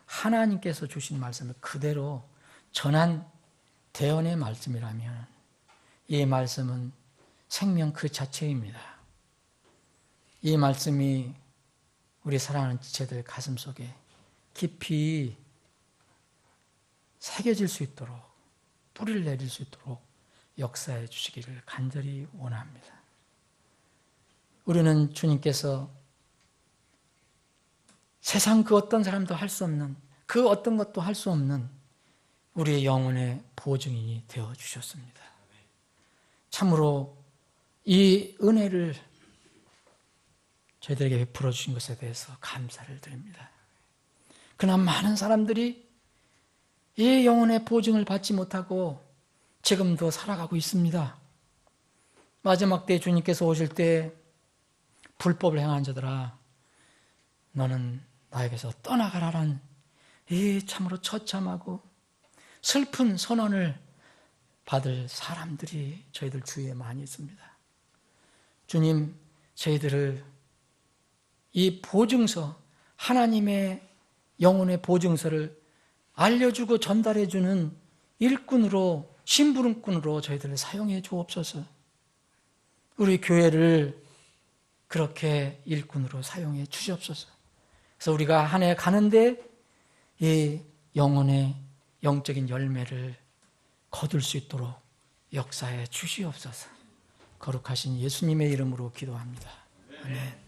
하나님께서 주신 말씀을 그대로 전한 대언의 말씀이라면 이 말씀은 생명 그 자체입니다. 이 말씀이 우리 사랑하는 지체들 가슴 속에 깊이 새겨질 수 있도록 뿌리를 내릴 수 있도록 역사해 주시기를 간절히 원합니다. 우리는 주님께서 세상 그 어떤 사람도 할 수 없는, 그 어떤 것도 할 수 없는 우리의 영혼의 보증인이 되어 주셨습니다. 참으로 이 은혜를 저희들에게 베풀어 주신 것에 대해서 감사를 드립니다. 그러나 많은 사람들이 이 영혼의 보증을 받지 못하고 지금도 살아가고 있습니다. 마지막 때 주님께서 오실 때 불법을 행한 자들아 너는 나에게서 떠나가라란 이 참으로 처참하고 슬픈 선언을 받을 사람들이 저희들 주위에 많이 있습니다. 주님, 저희들을 이 보증서, 하나님의 영혼의 보증서를 알려주고 전달해주는 일꾼으로, 심부름꾼으로 저희들을 사용해 주옵소서. 우리 교회를 그렇게 일꾼으로 사용해 주시옵소서. 그래서 우리가 한 해 가는데 이 영혼의 영적인 열매를 거둘 수 있도록 역사해 주시옵소서. 거룩하신 예수님의 이름으로 기도합니다. 아멘.